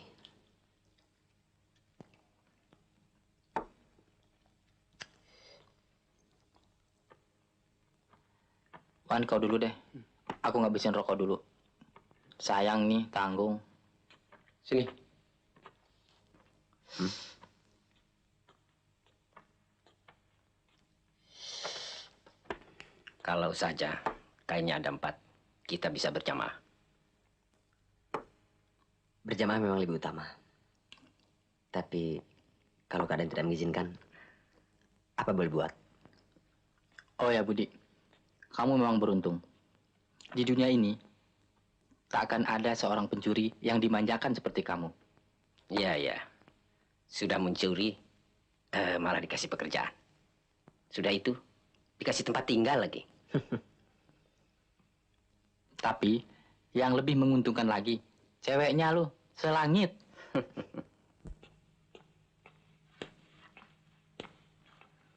Wan, kau dulu deh. Aku ngabisin rokok dulu. Sayang nih, tanggung. Sini. Kalau saja kainnya ada 4, kita bisa berjamaah. Berjamaah memang lebih utama. Tapi kalau keadaan tidak mengizinkan, apa boleh buat? Oh ya Budi, kamu memang beruntung. Di dunia ini, tak akan ada seorang pencuri yang dimanjakan seperti kamu. Ya, ya. Sudah mencuri, malah dikasih pekerjaan. Sudah itu, dikasih tempat tinggal lagi. Tapi, yang lebih menguntungkan lagi, ceweknya lo, selangit.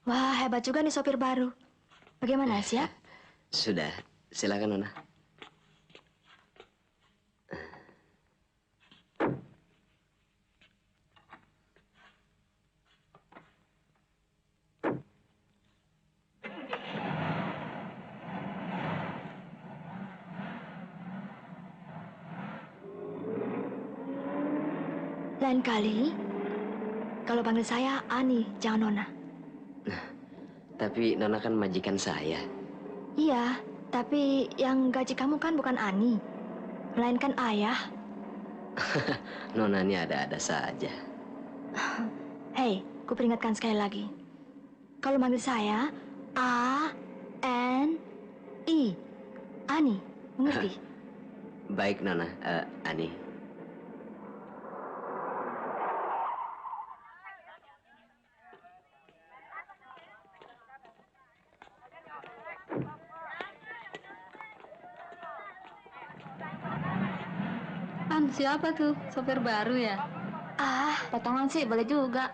Wah, hebat juga nih sopir baru. Bagaimana, siap? Sudah, silakan Nona. Lain kali, kalau panggil saya Ani, jangan Nona. Tapi Nona kan majikan saya. Iya, tapi yang gaji kamu kan bukan Ani, melainkan ayah. Nona ini ada-ada saja. Hei, ku peringatkan sekali lagi. Kalau manggil saya, A-N-I. Ani, mengerti? Baik Nona, Ani. Siapa tuh? Sopir baru ya? Potongan sih boleh juga.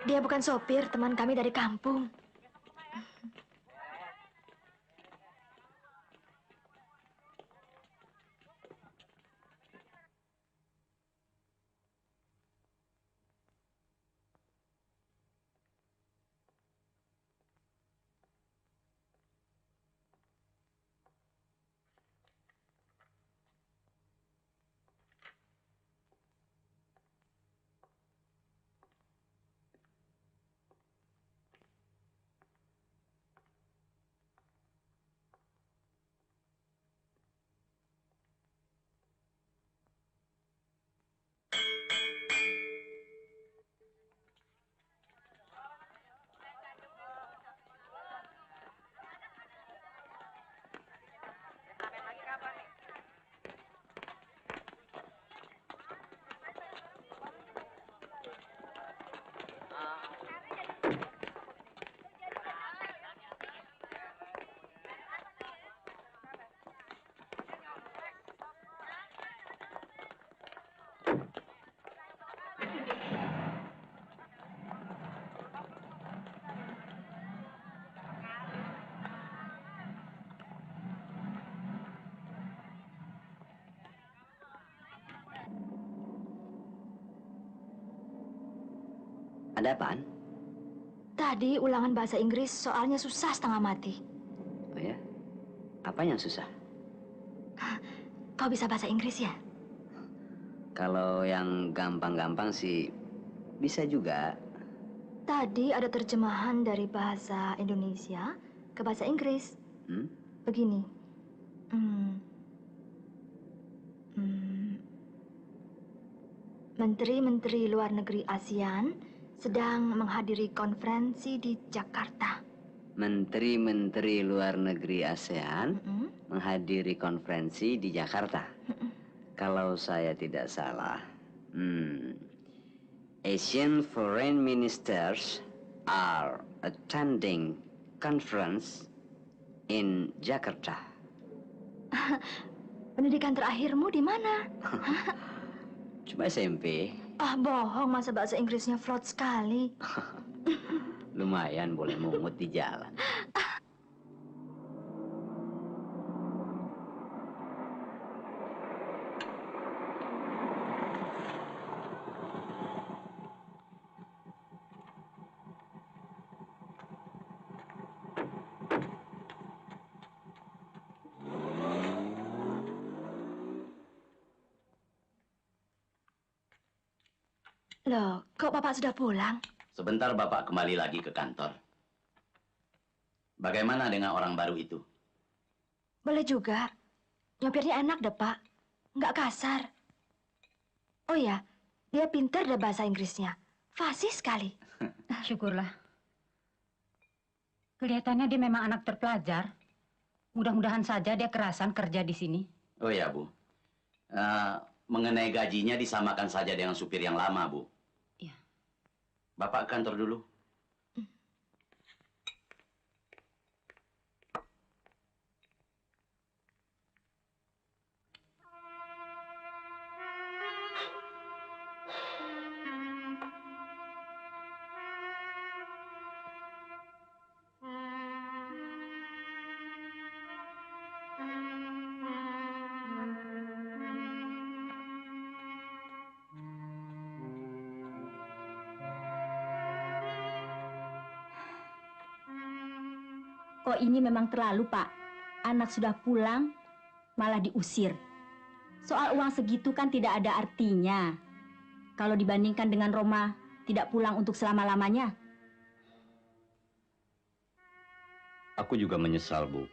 Dia bukan sopir, teman kami dari kampung. Ada apaan? Tadi ulangan bahasa Inggris soalnya susah setengah mati. Oh ya? Apa yang susah? Kau bisa bahasa Inggris ya? Kalau yang gampang-gampang sih bisa juga. Tadi ada terjemahan dari bahasa Indonesia ke bahasa Inggris. Begini. Menteri-menteri luar negeri ASEAN sedang menghadiri konferensi di Jakarta. Menteri-menteri luar negeri ASEAN menghadiri konferensi di Jakarta. Kalau saya tidak salah, Asian foreign ministers are attending conference in Jakarta. Pendidikan terakhirmu di mana? Cuma SMP. Ah, bohong, masa bahasa Inggrisnya flot sekali. Lumayan boleh mungut di jalan. Loh, kok Bapak sudah pulang? Sebentar Bapak kembali lagi ke kantor. Bagaimana dengan orang baru itu? Boleh juga. Nyopirnya enak deh, Pak. Nggak kasar. Oh ya, dia pintar deh bahasa Inggrisnya. Fasih sekali. Syukurlah. Kelihatannya dia memang anak terpelajar. Mudah-mudahan saja dia kerasan kerja di sini. Oh ya, Bu. Mengenai gajinya disamakan saja dengan supir yang lama, Bu. Iya. Bapak ke kantor dulu. Kok ini memang terlalu, Pak. Anak sudah pulang, malah diusir. Soal uang segitu kan tidak ada artinya. Kalau dibandingkan dengan Roma, tidak pulang untuk selama-lamanya. Aku juga menyesal, Bu.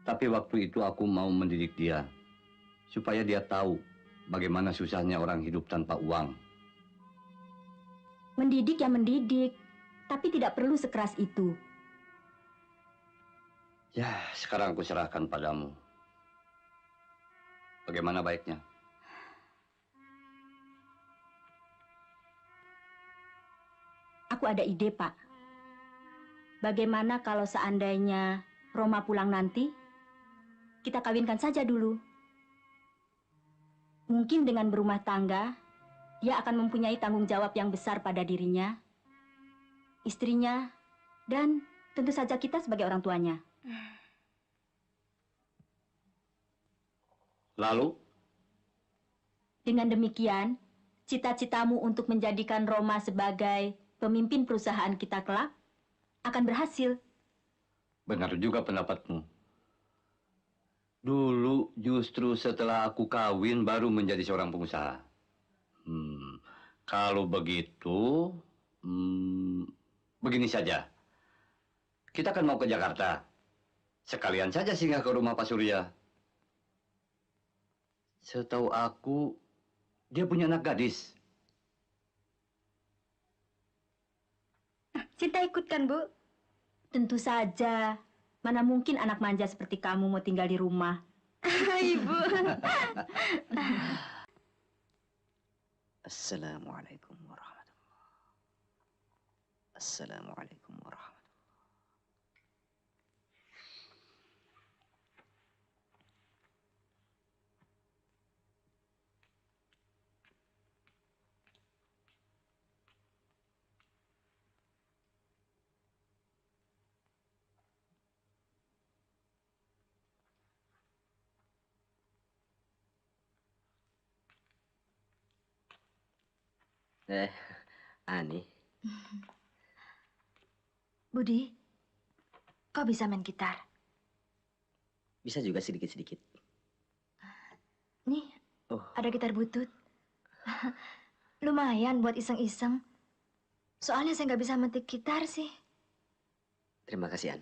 Tapi waktu itu aku mau mendidik dia, supaya dia tahu bagaimana susahnya orang hidup tanpa uang. Mendidik ya mendidik, tapi tidak perlu sekeras itu. Ya, sekarang aku serahkan padamu. Bagaimana baiknya? Aku ada ide, Pak. Bagaimana kalau seandainya Roma pulang nanti, kita kawinkan saja dulu. Mungkin dengan berumah tangga, dia akan mempunyai tanggung jawab yang besar pada dirinya, istrinya, dan tentu saja kita sebagai orang tuanya. Lalu? Dengan demikian, cita-citamu untuk menjadikan Roma sebagai pemimpin perusahaan kita kelak akan berhasil. Benar juga pendapatmu. Dulu justru setelah aku kawin baru menjadi seorang pengusaha. Kalau begitu, begini saja. Kita kan mau ke Jakarta. Sekalian saja singgah ke rumah Pak Surya. Setahu aku, dia punya anak gadis. Sinta ikutkan, Bu. Tentu saja. Mana mungkin anak manja seperti kamu mau tinggal di rumah. Ibu. Assalamualaikum warahmatullahi. Assalamualaikum warahmatullahi. Ani. Budi, kau bisa main gitar? Bisa juga sedikit-sedikit. Nih, Oh. ada gitar butut. Lumayan buat iseng-iseng. Soalnya saya nggak bisa metik gitar sih. Terima kasih, An.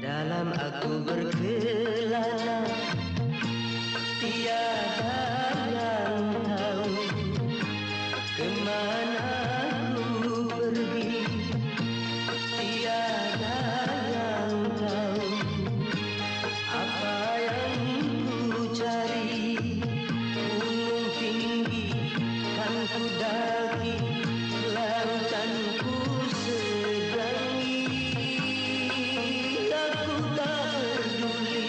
Dalam aku berkelana, tiada yang tahu kemana aku pergi. Tiada yang tahu apa yang ku cari. Gunung tinggi kan ku daki, lautan ku seberangi. Aku tak peduli.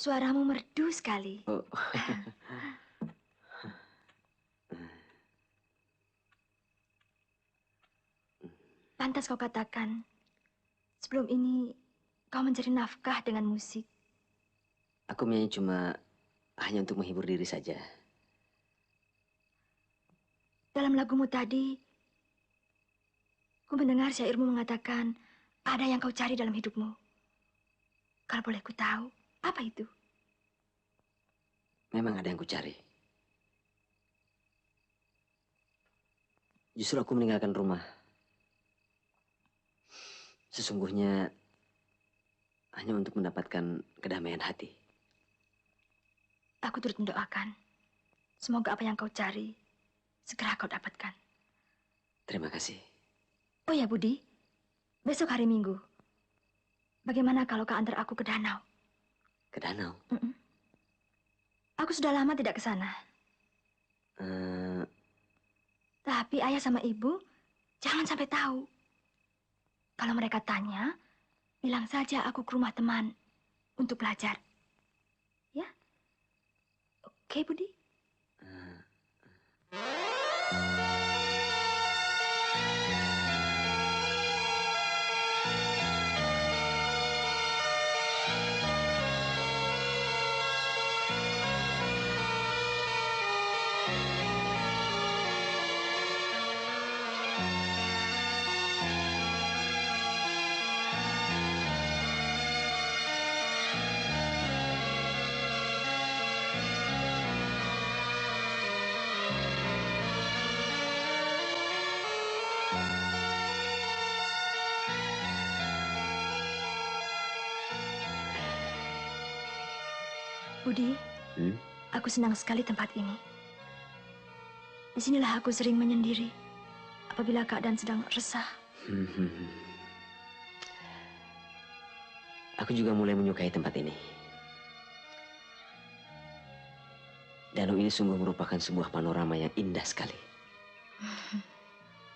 Suaramu merdu sekali. Oh. Pantas kau katakan, sebelum ini kau mencari nafkah dengan musik. Aku menyanyi cuma hanya untuk menghibur diri saja. Dalam lagumu tadi, ku mendengar syairmu mengatakan ada yang kau cari dalam hidupmu. Kalau boleh ku tahu, apa itu? Memang ada yang ku cari. Justru aku meninggalkan rumah. Sesungguhnya hanya untuk mendapatkan kedamaian hati. Aku turut mendoakan. Semoga apa yang kau cari segera kau dapatkan. Terima kasih. Oh ya Budi, besok hari Minggu. Bagaimana kalau kau antar aku ke danau? Ke danau? Aku sudah lama tidak ke sana. Tapi ayah sama ibu jangan sampai tahu. Kalau mereka tanya, bilang saja aku ke rumah teman untuk belajar. Ya? Oke, Budi? Budi, aku senang sekali tempat ini. Disinilah aku sering menyendiri apabila keadaan sedang resah. Aku juga mulai menyukai tempat ini. Danau ini sungguh merupakan sebuah panorama yang indah sekali.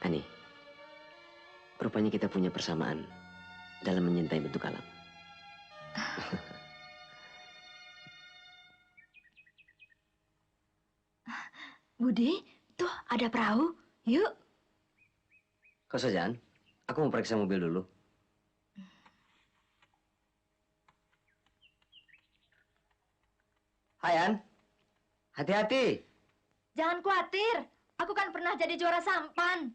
Ani, rupanya kita punya persamaan dalam menyintai bentuk alam. Budi, tuh ada perahu. Yuk. Kau saja, An. Aku mau periksa mobil dulu. Hai, An. Hati-hati. Jangan khawatir. Aku kan pernah jadi juara sampan.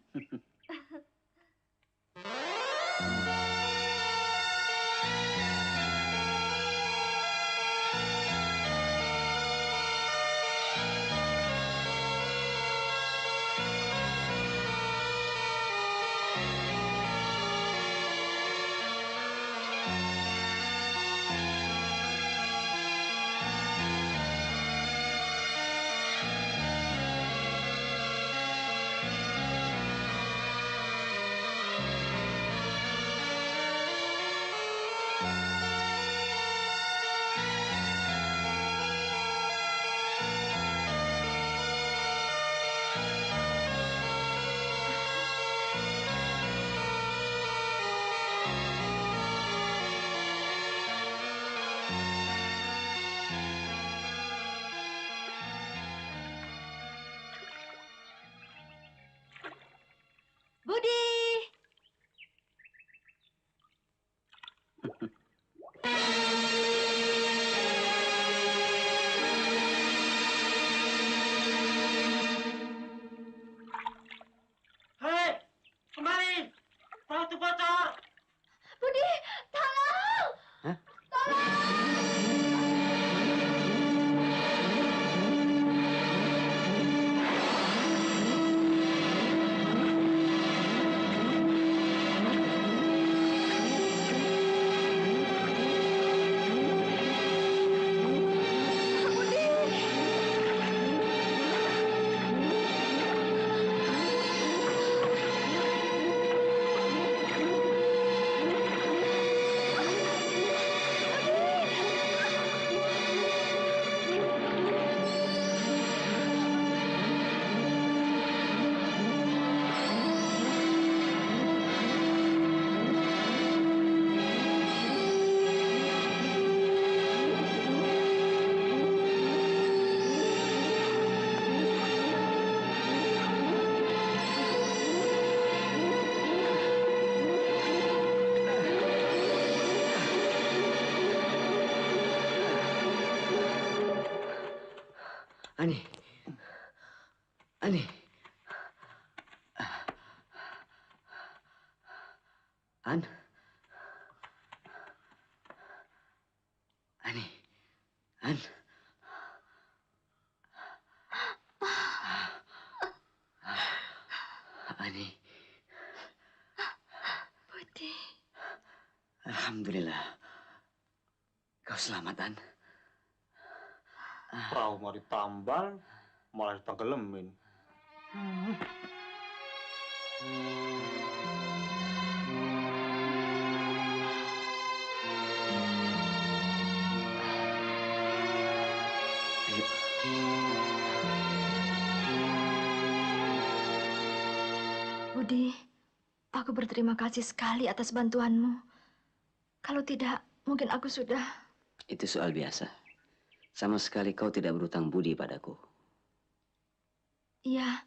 Ani. Ani. An. Ani. An. Ani. Budi. Alhamdulillah. Kau selamat, An. Perahu mau ditambal, malah ditenggelamin. Budi, aku berterima kasih sekali atas bantuanmu. Kalau tidak, mungkin aku sudah... Itu soal biasa. Sama sekali kau tidak berhutang budi padaku. Iya,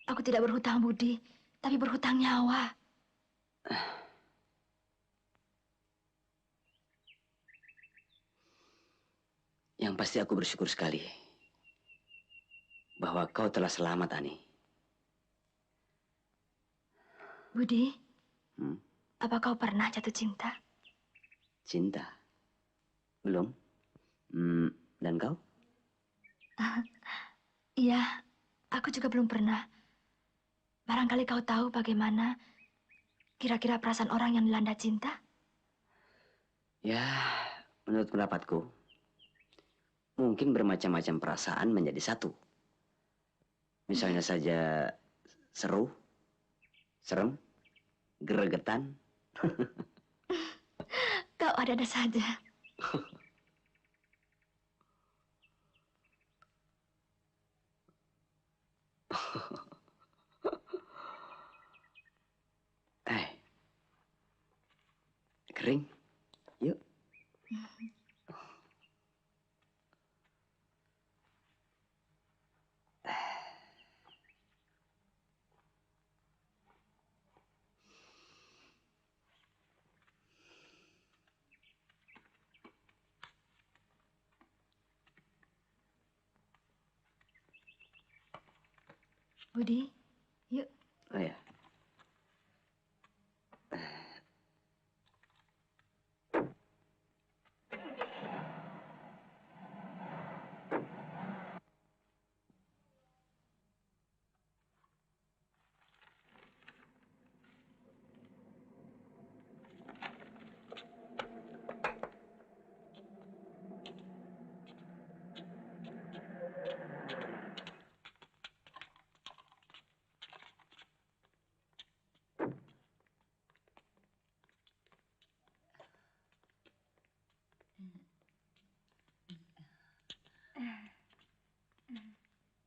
aku tidak berhutang budi, tapi berhutang nyawa. Yang pasti aku bersyukur sekali bahwa kau telah selamat, Ani. Budi, apa kau pernah jatuh cinta? Cinta? Belum. Dan kau? Iya, aku juga belum pernah. Barangkali kau tahu bagaimana kira-kira perasaan orang yang dilanda cinta? Ya, menurut pendapatku, mungkin bermacam-macam perasaan menjadi satu. Misalnya saja seru, serem, gregetan. Kau ada-ada saja. Kering. Yuk. Budi, yuk. Oh ya.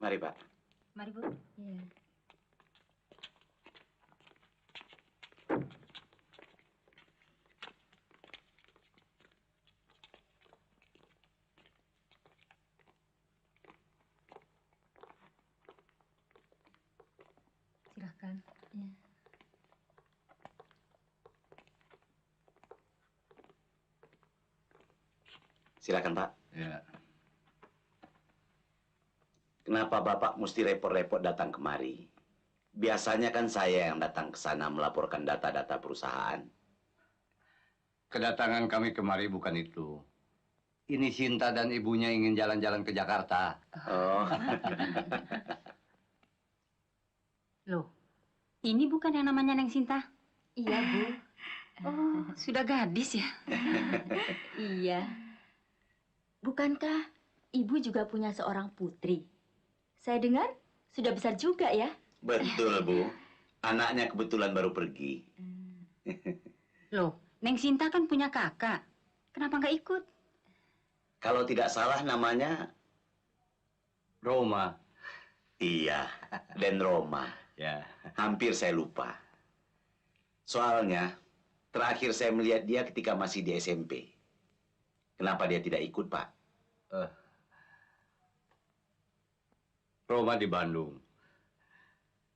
Mari, Pak. Mari, Bu. Iya. Silahkan. Iya. Silakan, Pak. Ya. Kenapa Bapak mesti repot-repot datang kemari? Biasanya kan saya yang datang ke sana melaporkan data-data perusahaan. Kedatangan kami kemari bukan itu. Ini Sinta dan ibunya ingin jalan-jalan ke Jakarta. Oh. Loh, ini bukan yang namanya Neng Sinta? Iya, Bu. Oh, sudah gadis ya? Iya. Bukankah Ibu juga punya seorang putri? Saya dengar sudah besar juga ya? Betul, Bu. Anaknya kebetulan baru pergi. Loh, Neng Sinta kan punya kakak. Kenapa nggak ikut? Kalau tidak salah namanya Roma. Iya, Den Roma. Ya. Hampir saya lupa. Soalnya terakhir saya melihat dia ketika masih di SMP. Kenapa dia tidak ikut, Pak? Roma di Bandung.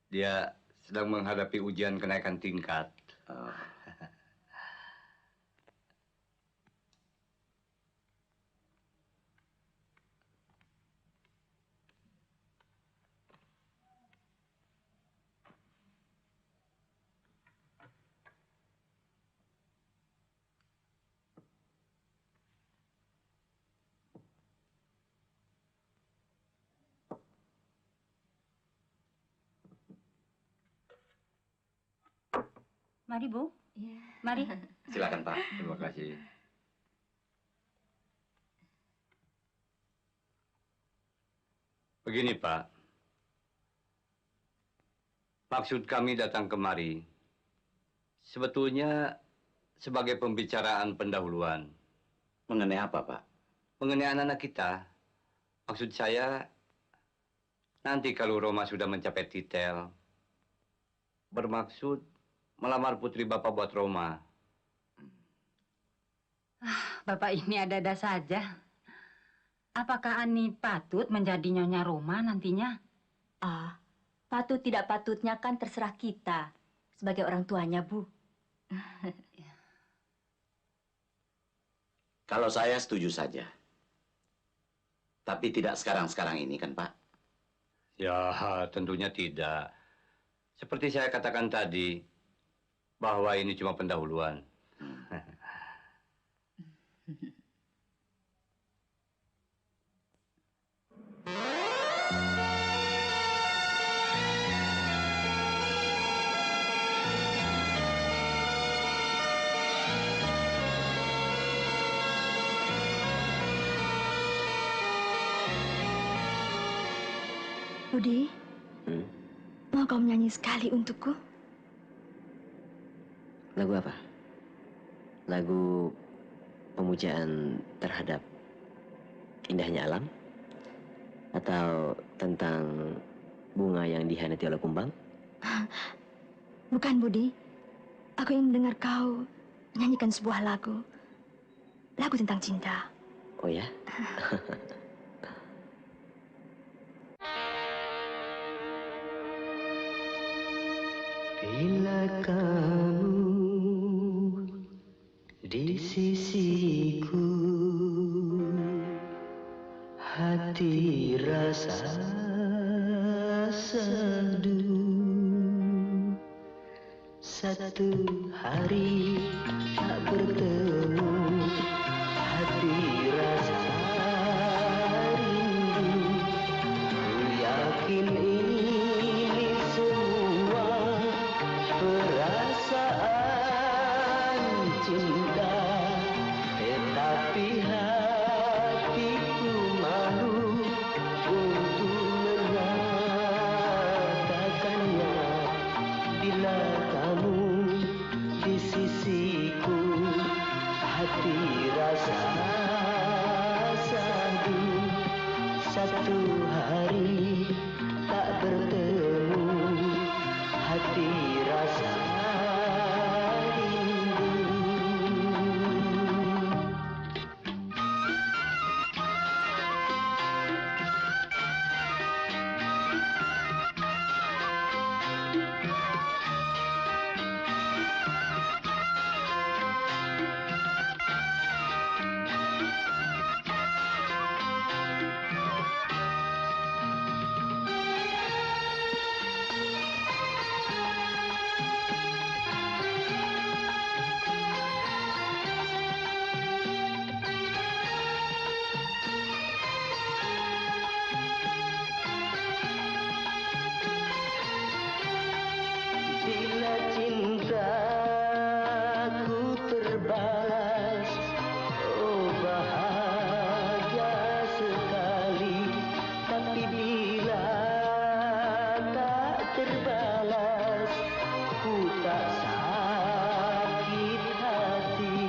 Dia sedang menghadapi ujian kenaikan tingkat. Mari, Bu. Iya. Mari. Silakan, Pak. Terima kasih. Begini, Pak. Maksud kami datang kemari sebetulnya sebagai pembicaraan pendahuluan. Mengenai apa, Pak? Mengenai anak-anak kita. Maksud saya, nanti kalau Roma sudah mencapai titel, bermaksud melamar putri Bapak buat Roma. Bapak ini ada-ada saja. Apakah Ani patut menjadi Nyonya Roma nantinya? Patut tidak patutnya kan terserah kita sebagai orang tuanya, Bu. Kalau saya setuju saja. Tapi tidak sekarang-sekarang ini kan, Pak? Ya, tentunya tidak. Seperti saya katakan tadi, bahwa ini cuma pendahuluan. Budi, mau kau menyanyi sekali untukku? Lagu apa? Lagu pemujaan terhadap indahnya alam? Atau tentang bunga yang dihianati oleh kumbang? Bukan, Budi. Aku ingin mendengar kau menyanyikan sebuah lagu. Lagu tentang cinta. Oh ya? Bila kamu di sisiku, hati rasa seduh. Satu hari tak bertemu, hati rasa rindu. Ku yakin ini semua perasaan cinta, tetapi hatiku malu untuk menyatakannya. Bila kamu di sisiku, hati rasa sadu. Satu hari tak bertemu, hati rasa rindu. Bila cintaku terbalas, oh bahagia sekali. Tapi bila tak terbalas, ku tak sakit hati.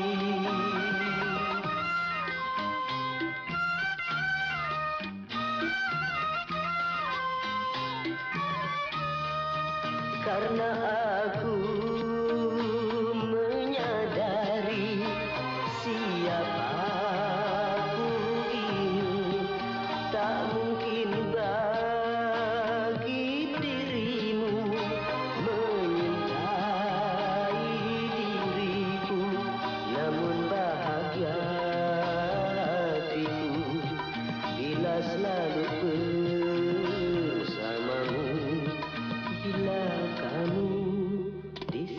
Karena aku menyadari siapa aku ini, tak mungkin bagi dirimu menyintai diriku. Namun bahagia hatiku bila selalu bersamamu. Bila kamu di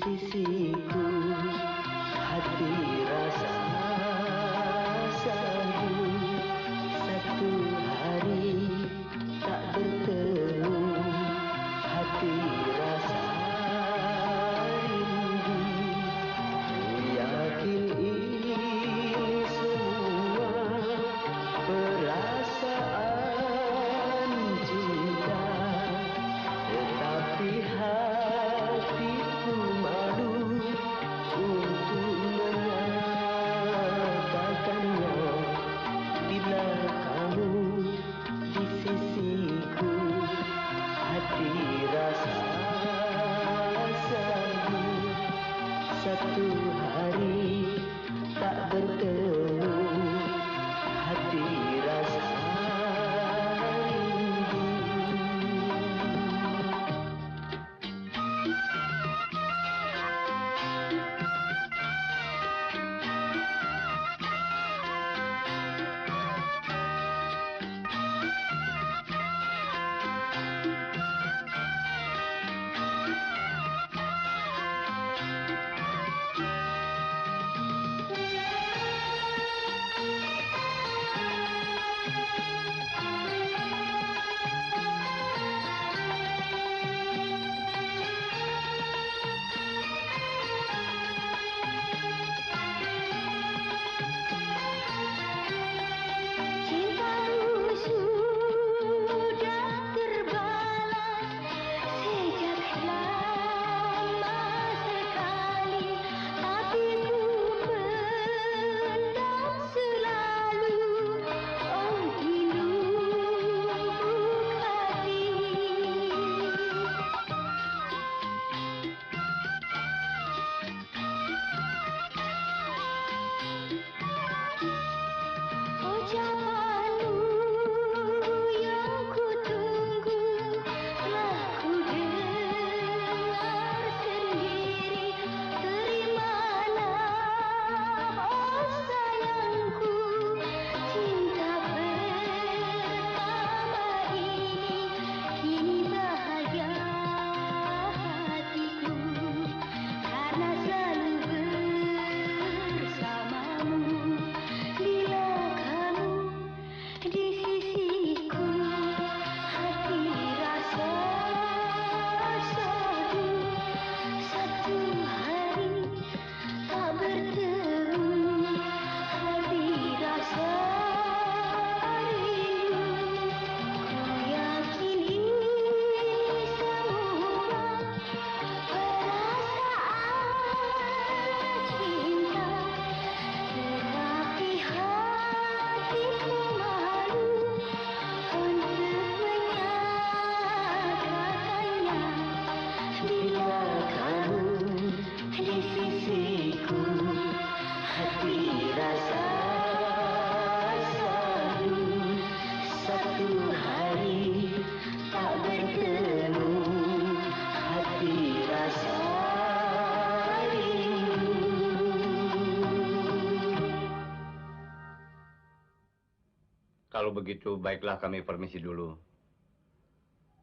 kalau begitu baiklah kami permisi dulu.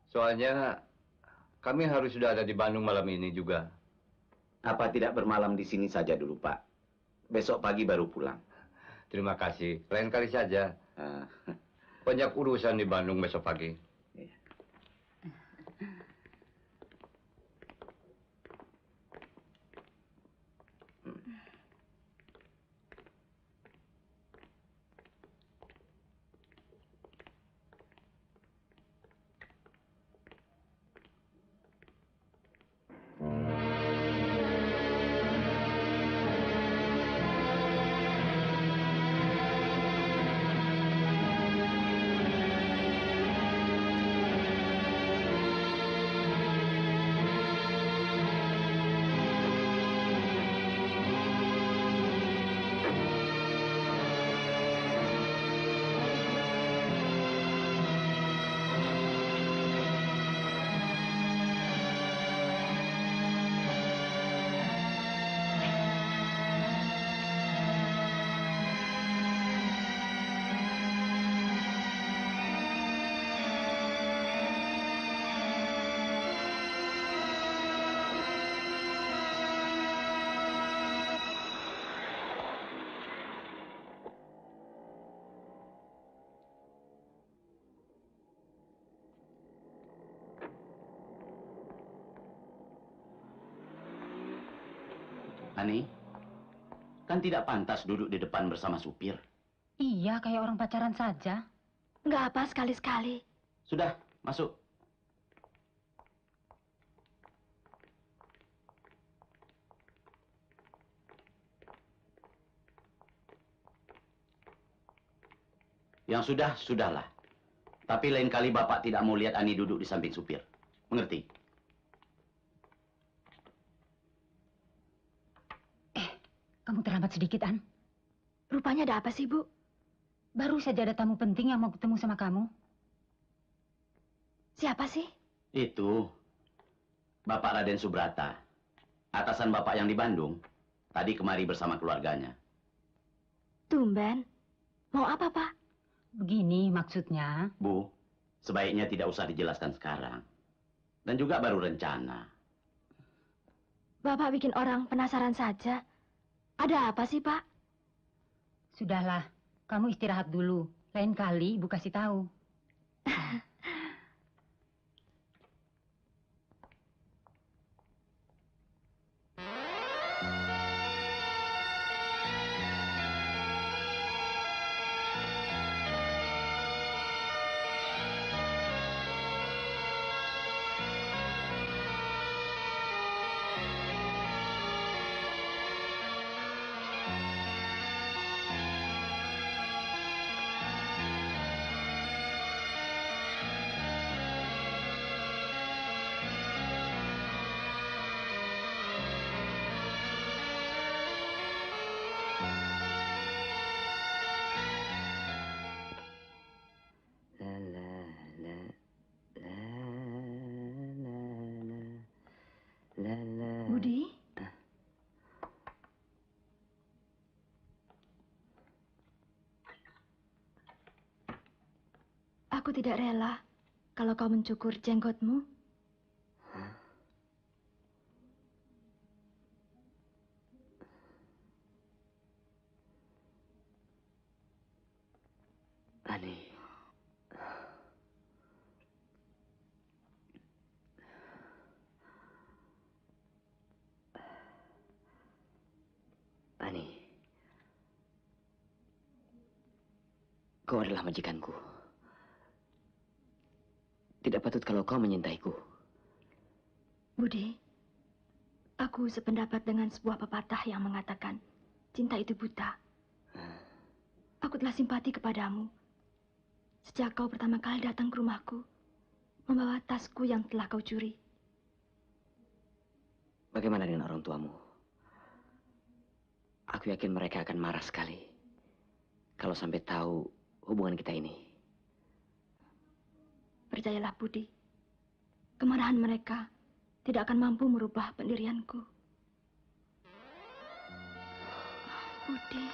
Soalnya kami harus sudah ada di Bandung malam ini juga. Apa tidak bermalam di sini saja dulu, Pak? Besok pagi baru pulang. Terima kasih. Lain kali saja. Banyak urusan di Bandung besok pagi. Ani, kan tidak pantas duduk di depan bersama supir. Iya, kayak orang pacaran saja. Nggak apa sekali-sekali. Sudah, masuk. Yang sudah, sudahlah. Tapi lain kali Bapak tidak mau lihat Ani duduk di samping supir. Mengerti? Kamu terlambat sedikit, An. Rupanya ada apa sih, Bu? Baru saja ada tamu penting yang mau ketemu sama kamu. Siapa sih? Itu Bapak Raden Subrata. Atasan Bapak yang di Bandung. Tadi kemari bersama keluarganya. Tumben. Mau apa, Pak? Begini maksudnya. Bu, sebaiknya tidak usah dijelaskan sekarang. Dan juga baru rencana. Bapak bikin orang penasaran saja. Ada apa sih, Pak? Sudahlah, kamu istirahat dulu. Lain kali Ibu kasih tahu. Budi? Aku tidak rela kalau kau mencukur jenggotmu. Ani. Ani. Kau adalah majikanku. Tidak patut kalau kau menyintaiku. Budi, aku sependapat dengan sebuah pepatah yang mengatakan cinta itu buta. Aku telah simpati kepadamu sejak kau pertama kali datang ke rumahku membawa tasku yang telah kau curi. Bagaimana dengan orang tuamu? Aku yakin mereka akan marah sekali kalau sampai tahu hubungan kita ini. Percayalah, Budi, kemarahan mereka tidak akan mampu merubah pendirianku. Budi.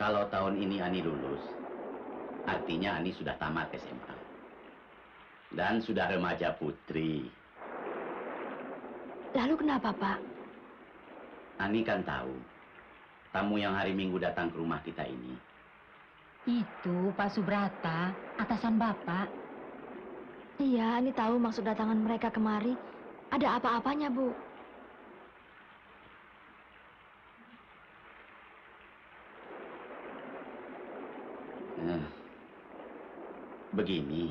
Kalau tahun ini Ani lulus, artinya Ani sudah tamat SMA. Dan sudah remaja putri. Lalu kenapa, Pak? Ani kan tahu, tamu yang hari Minggu datang ke rumah kita ini. Itu Pak Subrata, atasan Bapak. Iya, Ani tahu maksud datangan mereka kemari. Ada apa-apanya, Bu? Begini,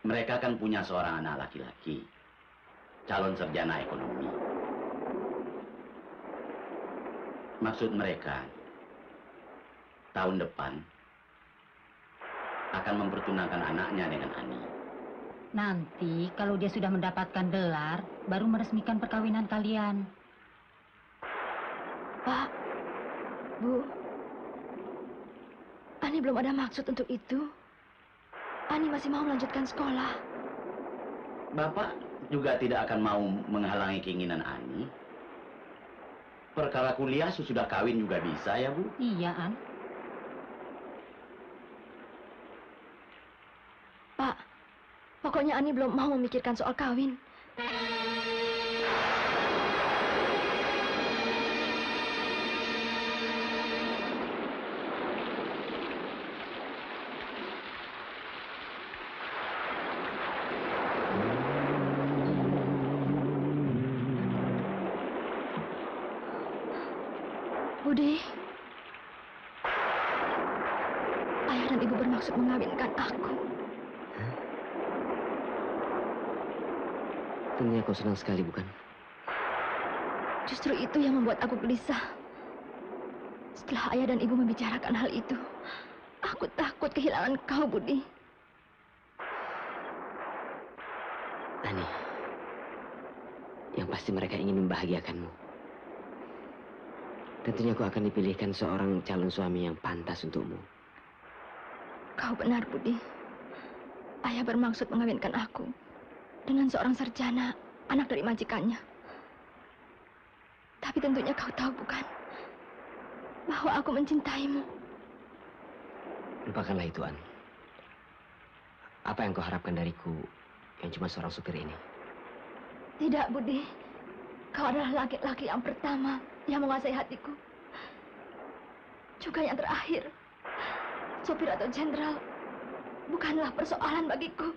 mereka kan punya seorang anak laki-laki, calon sarjana ekonomi. Maksud mereka, tahun depan akan mempertunangkan anaknya dengan Ani. Nanti kalau dia sudah mendapatkan gelar, baru meresmikan perkawinan kalian. Pak, Bu, Ani belum ada maksud untuk itu. Ani masih mau melanjutkan sekolah. Bapak juga tidak akan mau menghalangi keinginan Ani. Perkara kuliah sesudah kawin juga bisa ya, Bu? Iya, An. Pak, pokoknya Ani belum mau memikirkan soal kawin. Budi, ayah dan ibu bermaksud mengawinkan aku. Tentunya kau senang sekali, bukan? Justru itu yang membuat aku gelisah. Setelah ayah dan ibu membicarakan hal itu, aku takut kehilangan kau, Budi. Ani, yang pasti mereka ingin membahagiakanmu. Tentunya aku akan dipilihkan seorang calon suami yang pantas untukmu. Kau benar, Budi. Ayah bermaksud mengawinkan aku dengan seorang sarjana, anak dari majikannya. Tapi tentunya kau tahu, bukan? Bahwa aku mencintaimu. Lupakanlah itu, An. Apa yang kau harapkan dariku yang cuma seorang supir ini? Tidak, Budi. Kau adalah laki-laki yang pertama yang menguasai hatiku. Juga yang terakhir. Sopir atau jenderal bukanlah persoalan bagiku.